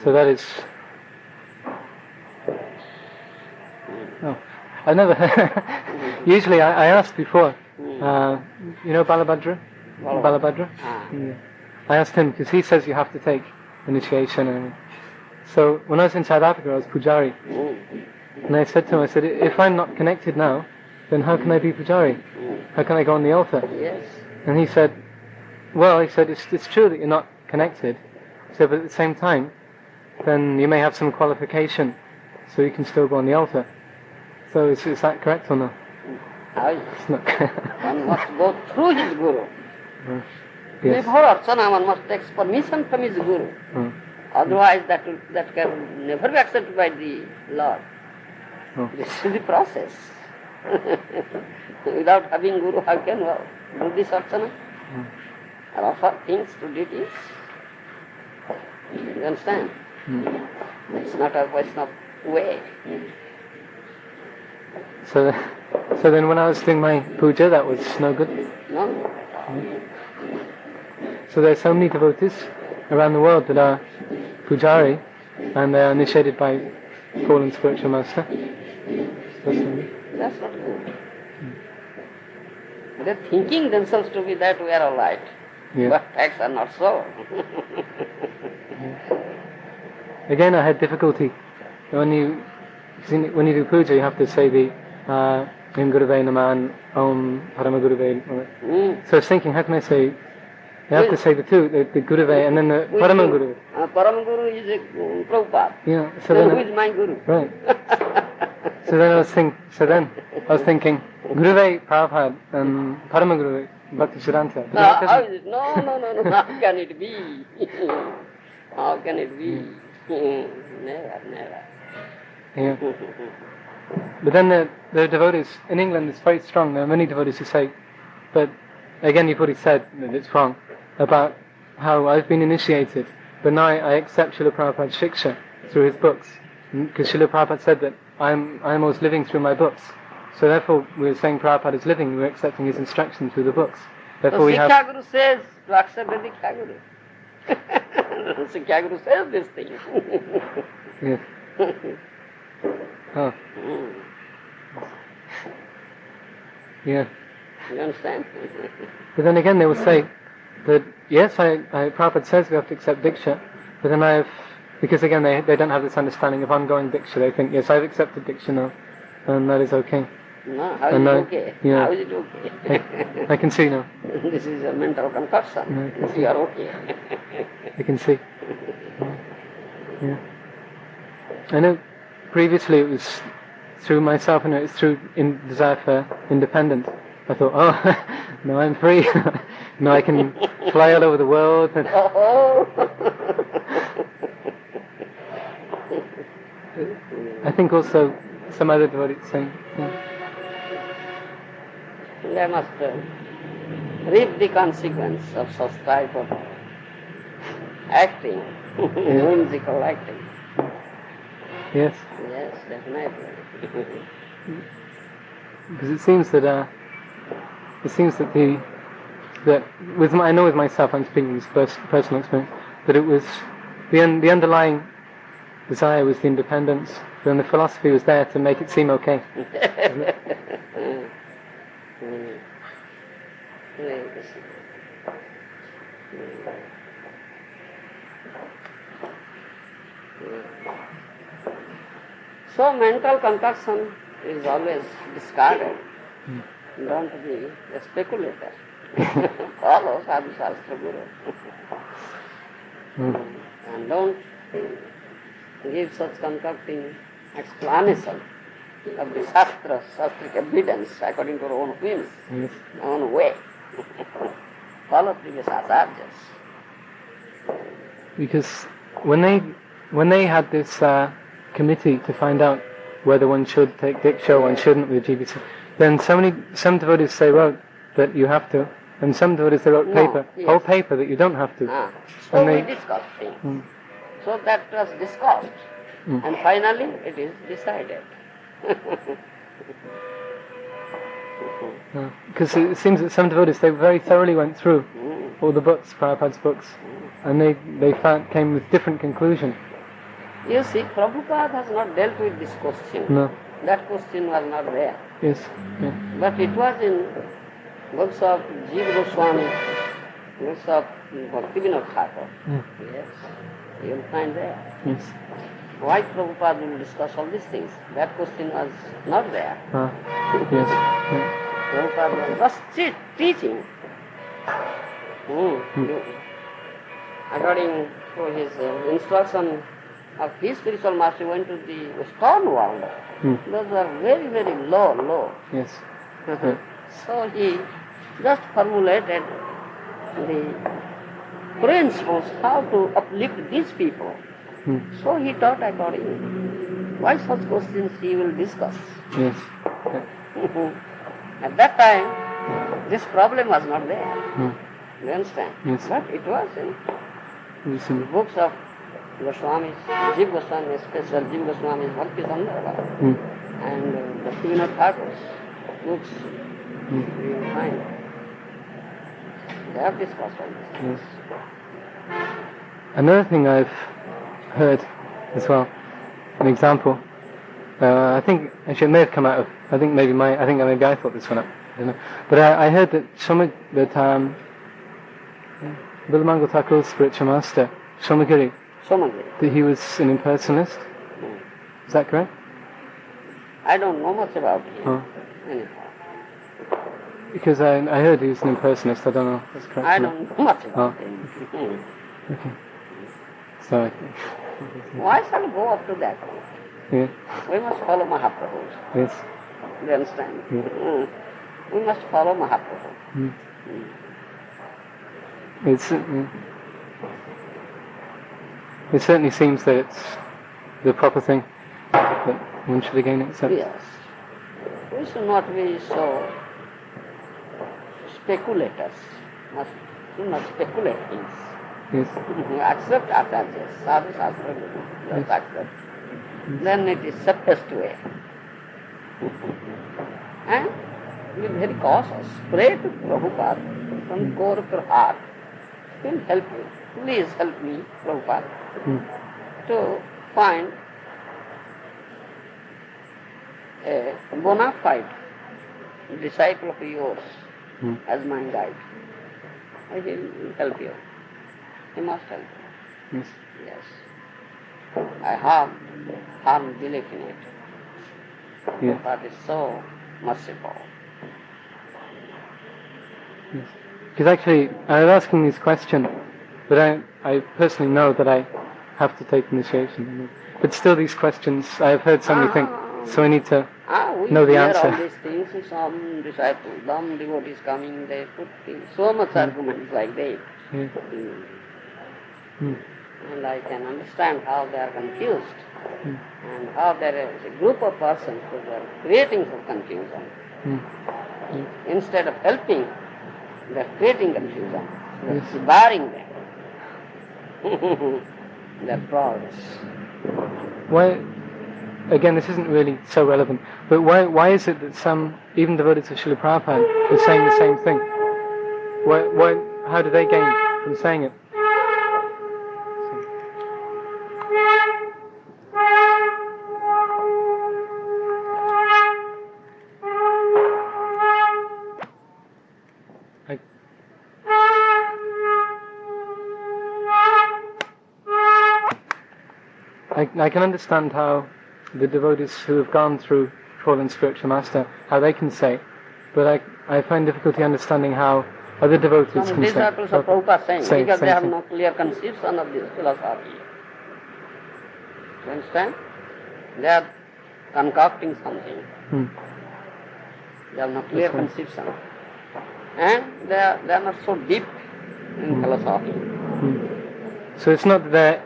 So that is... I never... Usually I asked before, you know Balabhadra? Balabhadra? Yeah. I asked him, because he says you have to take initiation. So when I was in South Africa, I was Pujari. And I said to him, if I'm not connected now, then how can I be Pujari? How can I go on the altar? Yes. And he said, it's true that you're not connected. He said, but at the same time, then you may have some qualification, so you can still go on the altar. So is that correct or not? It's not. One must go through his Guru. Yes. Before Archana, one must take permission from his Guru. Otherwise, that can never be accepted by the Lord. This is the process. Without having Guru, how can one do this Archana? Or offer things to deities? You understand? It's not a Vaishnava way. So then when I was doing my puja, that was no good? No. So there are so many devotees around the world that are pujari, and they are initiated by fallen spiritual master. That's not good. They're thinking themselves to be that we are all right. But facts are not so. Again, I had difficulty. When you do puja, you have to say the Om Gurave Naman, Om Paramagurave. So I was thinking, how can I say? You have to say the two, the Gurave and then the Paramaguru. Paramaguru is a Prabhupada. Yeah. So then who is my Guru? Right. So then I was thinking, Gurave Prabhupada and Paramaguru Bhakti Siddhanta. How is it? No. How can it be? How can it be? Never. Yeah. But then the devotees in England, it's very strong. There are many devotees who say, but again, you've already said that it's wrong about how I've been initiated, but now I accept Srila Prabhupada's shiksha through his books, because Srila Prabhupada said that I'm always living through my books. So therefore, we're saying Prabhupada is living. We're accepting his instruction through the books. Therefore, we have. Siksha Guru says to accept the Diksha Guru. Siksha Guru says this thing. Yes. Oh. Yeah. You understand? But then again, they will say that yes, Prabhupada says we have to accept Diksha, but then because again they don't have this understanding of ongoing Diksha. They think yes, I've accepted Diksha now, and that is okay. No, how is it okay? Yeah. How is it okay? I can see now. This is a mental concoction. You are okay. I can see. Yeah. I know previously it was through myself and it was through desire for independence. I thought, now I'm free. Now I can fly all over the world. I think also some other devotees saying. They must reap the consequence of such type of acting, whimsical acting. Yes. Yes, definitely. Because it seems that that with I know with myself, I'm speaking this personal experience, that it was the underlying desire was the independence, then the philosophy was there to make it seem okay. Isn't it? So mental concoction is always discarded. Don't be a speculator. Follow Sadhu Shastra Guru. And don't give such concocting explanation of the Shastric evidence according to your own whims, your own way. Follow previous acharyas. Because when they had this committee to find out whether one should take Diksha or one shouldn't with GBC, then some devotees they wrote that you have to, and some devotees they wrote whole paper that you don't have to. So we discussed things. So that was discussed, and finally it is decided. Because it seems that some devotees they very thoroughly went through all the books, Prabhupada's books, and they came with different conclusions. You see, Prabhupada has not dealt with this question. No. That question was not there. Yes. Yeah. But it was in books of Jiva Goswami, books of Bhaktivinoda Thakur. Yes, you will find there. Yes. Why Prabhupada will discuss all these things? That question was not there. Yes. Prabhupada was just teaching. According to his instruction of his spiritual master, he went to the stone world. Those were very, very low. Yes. So he just formulated the principles how to uplift these people. So he taught accordingly. Why such questions he will discuss? Yes. At that time, this problem was not there. You understand? Yes. But it was in the books of Goswamis, Jiva Goswami, especially Jiva Goswami's Bhakti Sandarbha, and the Bhaktivinoda Thakur's books, you will find. They have discussed all this. Yes. Another thing I've heard as well, an example. I think actually it may have come out of. I think maybe I thought this one up. I don't know. But I heard that Bilamangal Thakur's spiritual master, Giri, that he was an impersonalist. Is that correct? I don't know much about him. Anyhow. Because I heard he was an impersonalist. I don't know if that's correct. I don't know much about him. Okay. So why shall we go up to that? Yeah. We must follow Mahaprabhu. Yes. You understand? We must follow Mahaprabhu. It certainly seems that it's the proper thing that one should again accept. Yes. We should not be so speculators. Should not speculate things. Yes. Accept acharyas, Sadhu Shastra Guru. Just accept. Then it is safest way. And be very cautious. Pray to Prabhupada from the core of your heart. He will help you. Please help me, Prabhupada, to find a bona fide disciple of yours as my guide. He will help you. He must help you. Yes. I have firm belief in it. Prabhupada is so merciful. Because actually, I was asking this question, but I personally know that I have to take initiation. But still these questions, I have heard somebody think, so I need to know the answer. All these things, some disciples, some devotees coming, they put so much arguments like that. And I can understand how they are confused, and how there is a group of persons who are creating some confusion. Instead of helping, they are creating confusion. They are barring them. They're frauds. Why? Again, this isn't really so relevant. But why is it that some, even devotees of Srila Prabhupada, are saying the same thing? How do they gain from saying it? I can understand how the devotees who have gone through fallen spiritual master, how they can say, but I find difficulty understanding how other devotees can say. Disciples of Prabhupada saying, because they have no clear conception of this philosophy. You understand? They are concocting something. They have no clear conception. And they are not so deep in philosophy. So it's not that they're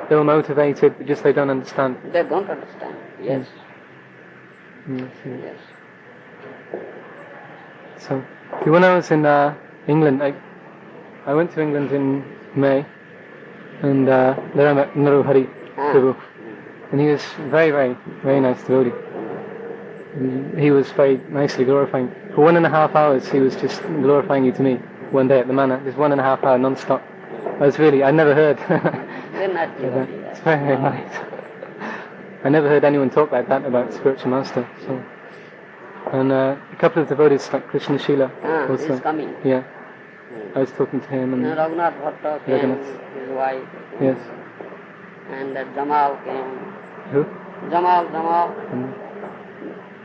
ill-motivated, but just they don't understand. They don't understand, yes. Yes. So, when I was in England, I went to England in May, and there I met Naruhari Prabhu, and he was very, very, very nice devotee. And he was very nicely glorifying. For 1.5 hours, he was just glorifying you to me one day at the manor, just 1.5 hour non-stop. I never heard. It's very, very nice. I never heard anyone talk like that about spiritual master. So, and a couple of devotees like Krishna Shila also. He's coming. Yeah, I was talking to him and Raghunath Bhatta came, his wife. Yes. And that Jamal came. Who? Jamal.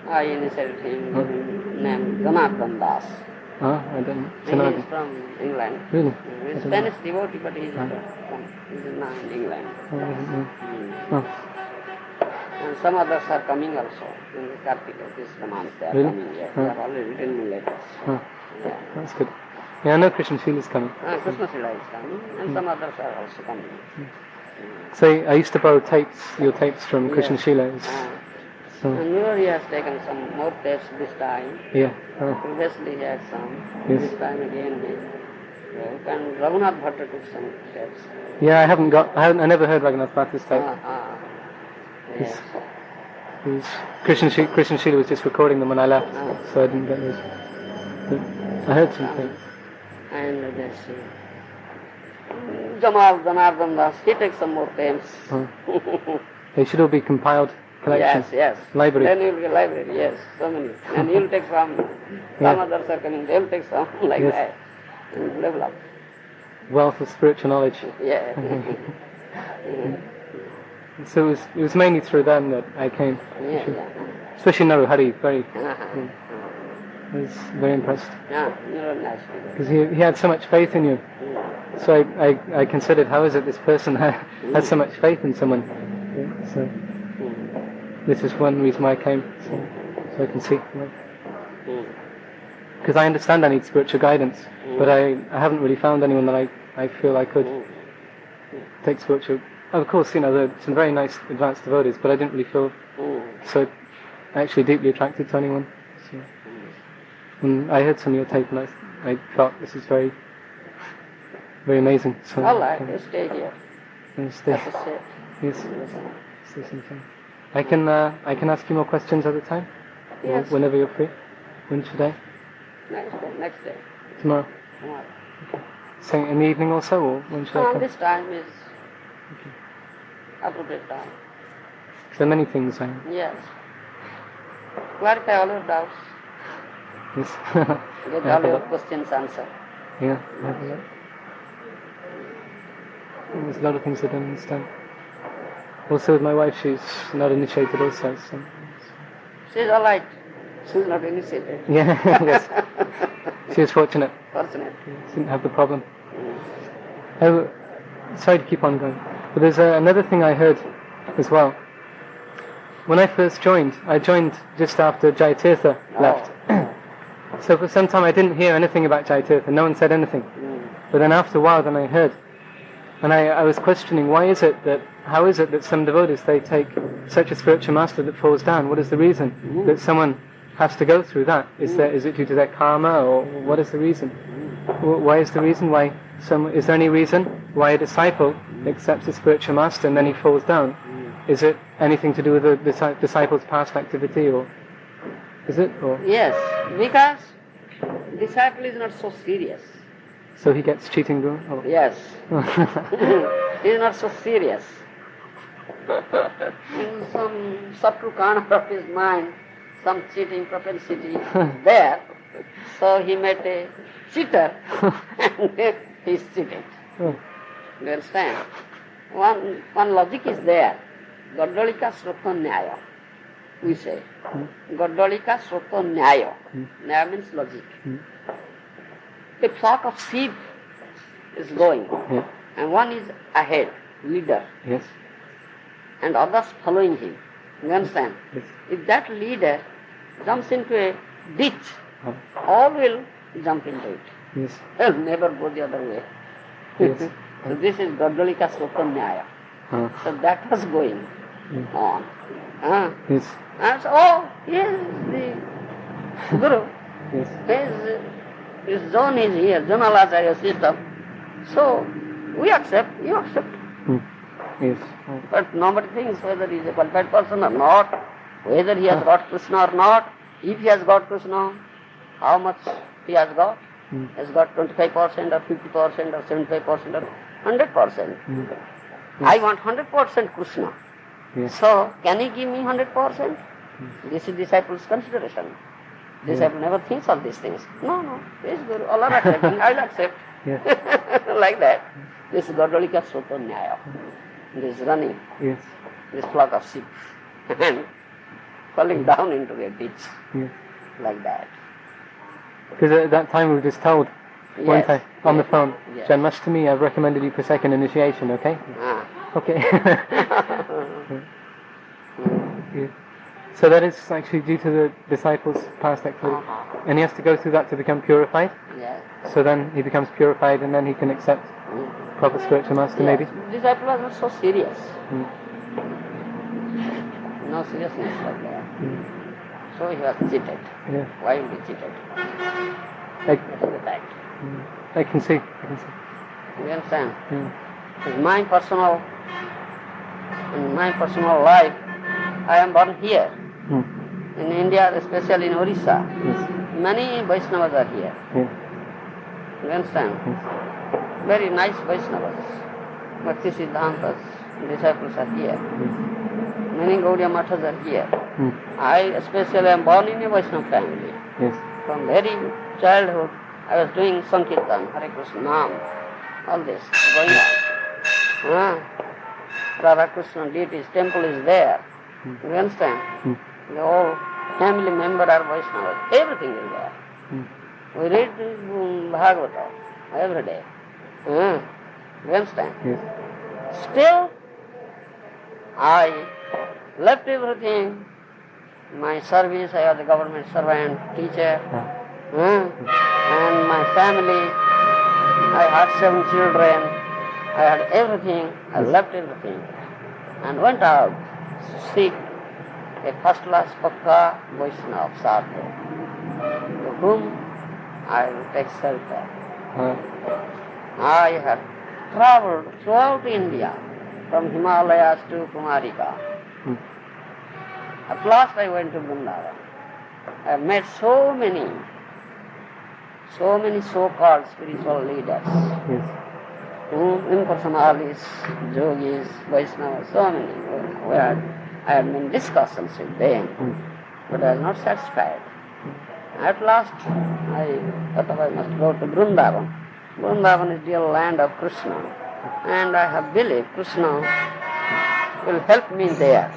I initiated him, gave him name Janardhan Das. I don't know. He is from England. Really? He's a Spanish devotee, but he's now in England. And some others are coming also in the Kartika, this month they are coming here. They have already written me letters. Yeah. That's good. Yeah, I know Krishna Shila is coming. Krishna Shila is coming, and some others are also coming. So I used to borrow your tapes from Krishna Shila. And he has taken some more tapes this time. Yeah. Previously he had some. Yes. This time again he wrote. And Raghunath Bhatta took some tapes. Yeah, I never heard Raghunath Bhatta's tape. Yes. Krishna Shila was just recording them when I left, so I didn't get those. But I heard something. And let's see. Jamal Janardhan Das, he takes some more tapes. They should all be compiled. Collection. Yes. Library. Then you'll be library, yes, so many. And you'll take some others are coming, they'll take some like that. And develop. Wealth of spiritual knowledge. Yeah. So it was mainly through them that I came. Especially Naruhari, I was very impressed. Because he had so much faith in you. So I considered, how is it this person has so much faith in someone? So this is one reason why I came, so I can see. Because I understand I need spiritual guidance, but I haven't really found anyone that I feel I could take spiritual. Of course, there are some very nice advanced devotees, but I didn't really feel so actually deeply attracted to anyone. So when I heard some of your tape, and I felt this is very, very amazing. So all right, stay here. Stay. Yes. Say something. I can ask you more questions at the time? Yes. Whenever you're free. When should I? Next day. Tomorrow? Okay. So in the evening also, or when should I come? This time is appropriate time. So many things. Yes. Clarify all your doubts. Yes. Get all your questions answered. Yeah. There's a lot of things I don't understand. Also with my wife, she's not initiated also. So. She's all right. She's not initiated. Yeah, yes. She was fortunate. Fortunate. She didn't have the problem. Sorry to keep on going. But there's another thing I heard as well. When I first joined, I joined just after Jayatirtha left. So for some time I didn't hear anything about Jayatirtha. No one said anything. But then after a while, then I heard. And I was questioning, how is it that some devotees, they take such a spiritual master that falls down? What is the reason that someone has to go through that? Is it due to their karma, or what is the reason? Why is the reason why So is there any reason why a disciple accepts a spiritual master and then he falls down? Is it anything to do with the disciple's past activity, or is it? Or? Yes, because disciple is not so serious. So he gets cheating Guru? Oh. Yes. He is not so serious. In some subtle corner of his mind, some cheating propensity is there. So he met a cheater and he is cheated. Oh. You understand? One logic is there. Gaddalika srota nyaya, we say. Gaddalika srota nyaya. Nyaya means logic. A flock of sheep is going, and one is ahead, leader, Yes. and others following him. You understand? Yes. If that leader jumps into a ditch, all will jump into it. Yes. They'll never go the other way. Yes. So this is Gaddalika srota nyaya. So that was going on. Yes. And so, he is the Guru. Yes. His zone is here, Jonalacharya system. So, we accept, you accept. Yes. But nobody thinks whether he is a qualified person or not, whether he has got Krishna or not. If he has got Krishna, how much he has got? He has got 25% or 50% or 75% or 100%. I want 100% Krishna. Yes. So, can he give me 100%? This is disciple's consideration. Disciple never thinks of these things. No, this is Guru. Allah accepting, I'll accept. Yes. Like that. This is Gaddalika srota nyaya. This running, Yes. this flock of sheep, and falling down into a ditch. Yes. Like that. Because at that time we were just told, weren't I, on the phone, Yes. Janmashtami, I've recommended you for second initiation, okay? Okay. Yeah. So that is actually due to the disciple's past activity. And he has to go through that to become purified? Yes. So then he becomes purified and then he can accept proper spiritual master, maybe? Disciple was not so serious. No seriousness like that. So he was cheated. Yeah. Why will he cheated? I, That is the fact. I can see. You understand? Yeah. In my personal life, I am born here. In India, especially in Orissa. Yes. Many Vaishnavas are here. Yeah. You understand? Yes. Very nice Vaishnavas. Bhakti Siddhantas, disciples are here. Many Gaudiya Mathas are here. I especially am born in a Vaishnava family. Yes. From very childhood, I was doing Sankirtan, Hare Krishna, Nam, all this going on. Radha Krishna deity's temple is there. You understand? The whole family member are Vaishnavas. Everything is there. We read Bhagavata every day. You understand? Yes. Still, I left everything. My service, I was a government servant, teacher, and my family. I had 7 children. I had everything. I left everything and went out to seek a first-class Pakka Vaishnava sadhu, to whom I will take shelter. I have traveled throughout India, from Himalayas to Kumarika. At last I went to Vrindavan. I have met so many so-called spiritual leaders, impersonalists, yogis, Vaishnavas, so many. I had many discussions with them, but I was not satisfied. At last I thought I must go to Vrindavan. Vrindavan is the land of Krishna, and I have believed Krishna will help me there.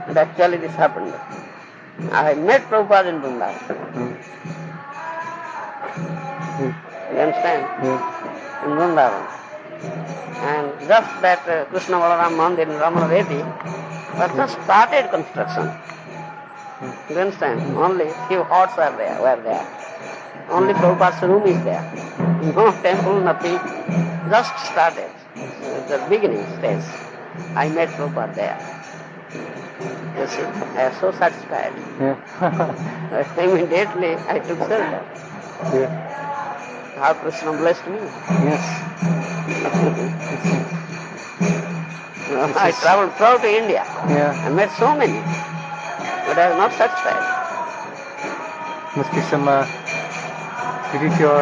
And actually this happened. I met Prabhupada in Vrindavan. You understand? In Vrindavan. And just that Krishna Balaram Mandir in Ramanaveti was just started construction. You understand? Only few huts were there. Only Prabhupada's room is there. No temple, nothing. Just started. The beginning stage. I met Prabhupada there. You see, I was so satisfied. Immediately I took shelter. how Krishna blessed me. Yes. I travelled throughout India. Yeah. I met so many, but I was not satisfied. Must be some due to your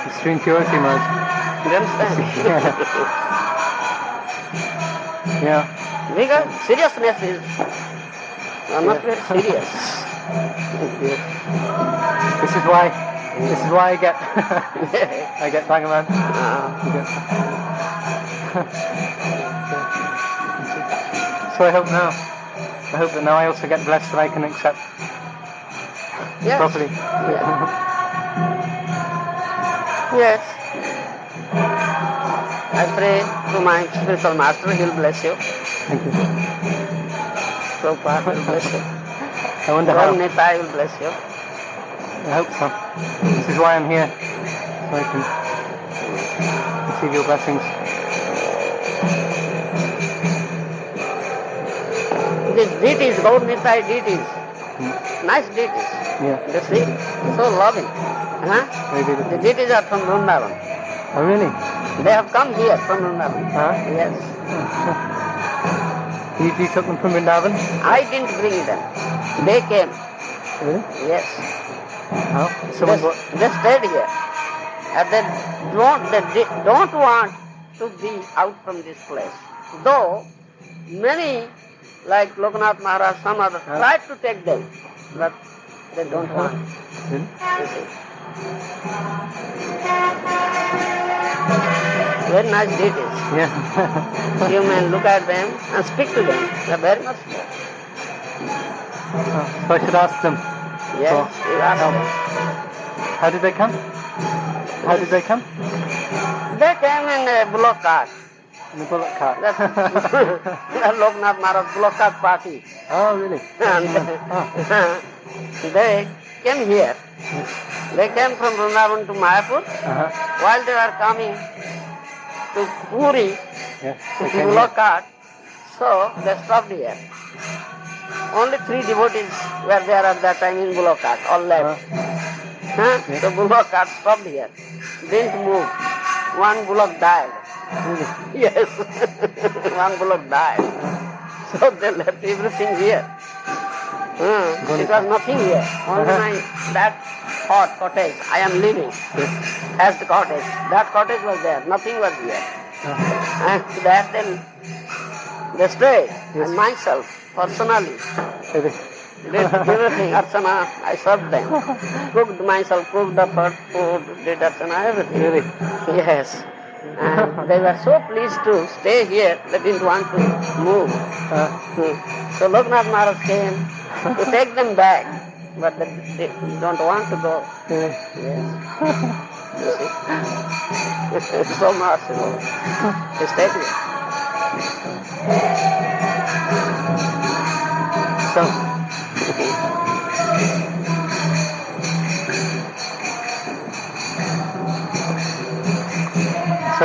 extreme purity, Maharaj. You understand? Yeah. Because seriousness is one must be very serious. Yes. This is why I get I get Bhagavan. So I hope that now I also get blessed that I can accept properly. Yes. I pray to my spiritual master, he'll bless you. Thank you. Prabhupada will bless you. I wonder how. Nitai will bless you. I hope so. This is why I'm here, so I can receive your blessings. These deities, Gour Nitai deities, nice deities. Yeah. You see, so loving. Huh? The deities are from Vrindavan. Oh, really? They have come here from Vrindavan. Yes. You took them from Vrindavan? I didn't bring them. They came. Really? Yes. Oh, they stayed here. And they don't want to be out from this place. Though many, like Lokanath Maharaj, some others, tried to take them, but they don't want. Really? You see. Very nice deities. Yeah. You may look at them and speak to them. They are very much good. So I should ask them. Yes, you ask them. How did they come? They came in a bullock cart. In a bullock cart? That's Lokanath Maharaj bullock cart party. Oh, really? And they came here. They came from Vrindavan to Mayapur. While they were coming to Puri, with bullock cart, so they stopped here. Only 3 devotees were there at that time in bullock cart, all left. The bullock cart stopped here, didn't move. One bullock died. Really? Yes, one bullock died. So they left everything here. It was nothing here. Only that hut cottage I am living as the cottage. That cottage was there. Nothing was here. And that they stayed. And myself, personally, did everything. Archana, I served them. Cooked the food, did Archana, everything. Really? Yes. And they were so pleased to stay here, they didn't want to move. So Lokanath Maharaj came to take them back, but they don't want to go. Yes. You see? It's so merciful. They stayed here. So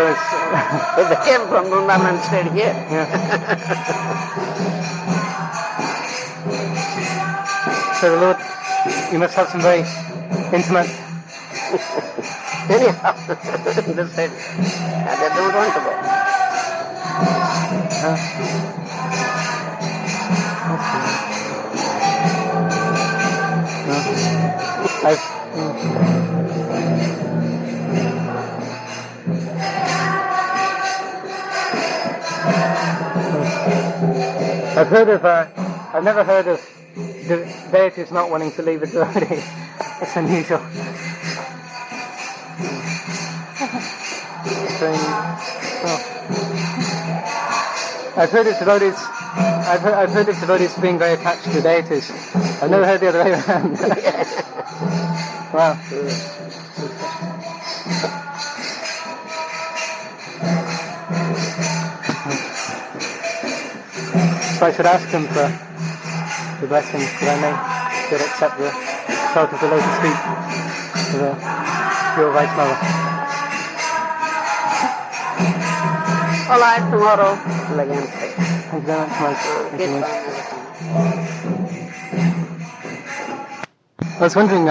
it's... They came from Vrindavan and stayed here. Yeah. So the Lord, you must have some very intimate... Anyhow, they said, they don't want to go. I've never heard of the deities not wanting to leave a devotee. It's unusual. I've heard of devotees being very attached to deities. I've never heard the other way around. Wow. So I should ask him for the blessings that I may get accept the salt of the lotus feet of the pure Vaishnava. All right, tomorrow we'll again say. Thank you very much, Mike. I was wondering,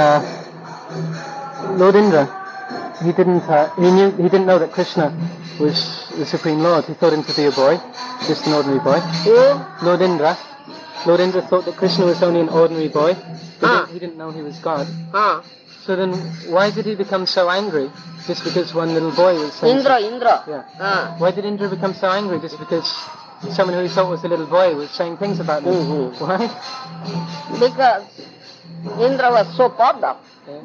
Lord Indra, he didn't know that Krishna was the Supreme Lord. He thought him to be a boy, just an ordinary boy. Who? Lord Indra thought that Krishna was only an ordinary boy. He didn't know he was God. So then, why did he become so angry just because one little boy was saying... Indra. Yeah. Why did Indra become so angry just because someone who he thought was a little boy was saying things about him? Mm-hmm. Why? Because Indra was so puffed up. Yeah.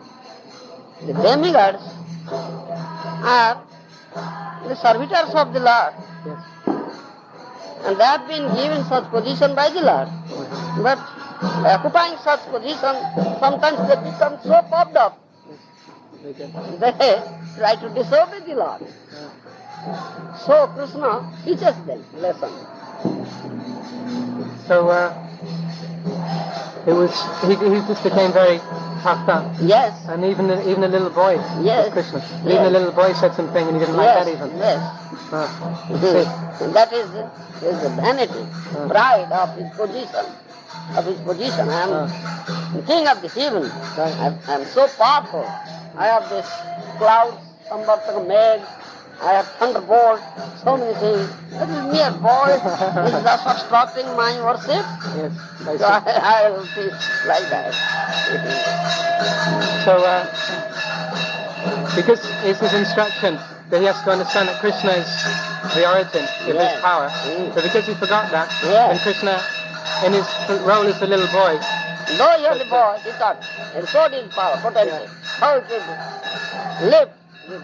The demigods are the servitors of the Lord. Yes. And they have been given such position by the Lord. But by occupying such position, sometimes they become so puffed up. They try to disobey the Lord. So Krishna teaches them lesson. So he just became very puffed up. Yes. And even a little boy. Yes. Krishna. Yes. Even a little boy said something and he didn't like that even. Yes. That is the vanity, pride of his position. I am king of the heaven. I am so powerful. I have this clouds, Samvartaka Meg, I have thunderbolt, so many things. That is mere boy. It's just obstructing my worship. Yes. So I will feel like that. So, because it's his instruction that he has to understand that Krishna is the origin of his power. So because he forgot that, then Krishna, in his role as a little boy... Though he was a boy, he thought, and showed his power, potential. How it would live with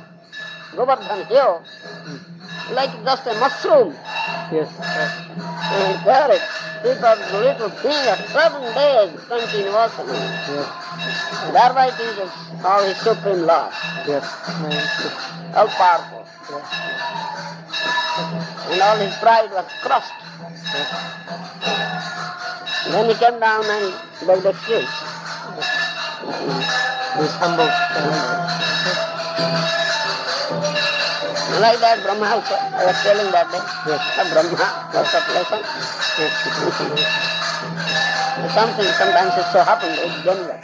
Govardhana here, like just a mushroom. Yes. And carrot. He thought the little thing of 7 days continuously. Yes. Thereby it is how his Supreme Lord. Yes. How powerful. Yes. And all his pride was crushed. Yes. Then he came down and begged the tree. He was humble. Like that, Brahma also. I was telling that day. Yes. Brahma was a lesson. Sometimes it so happened with Govinda.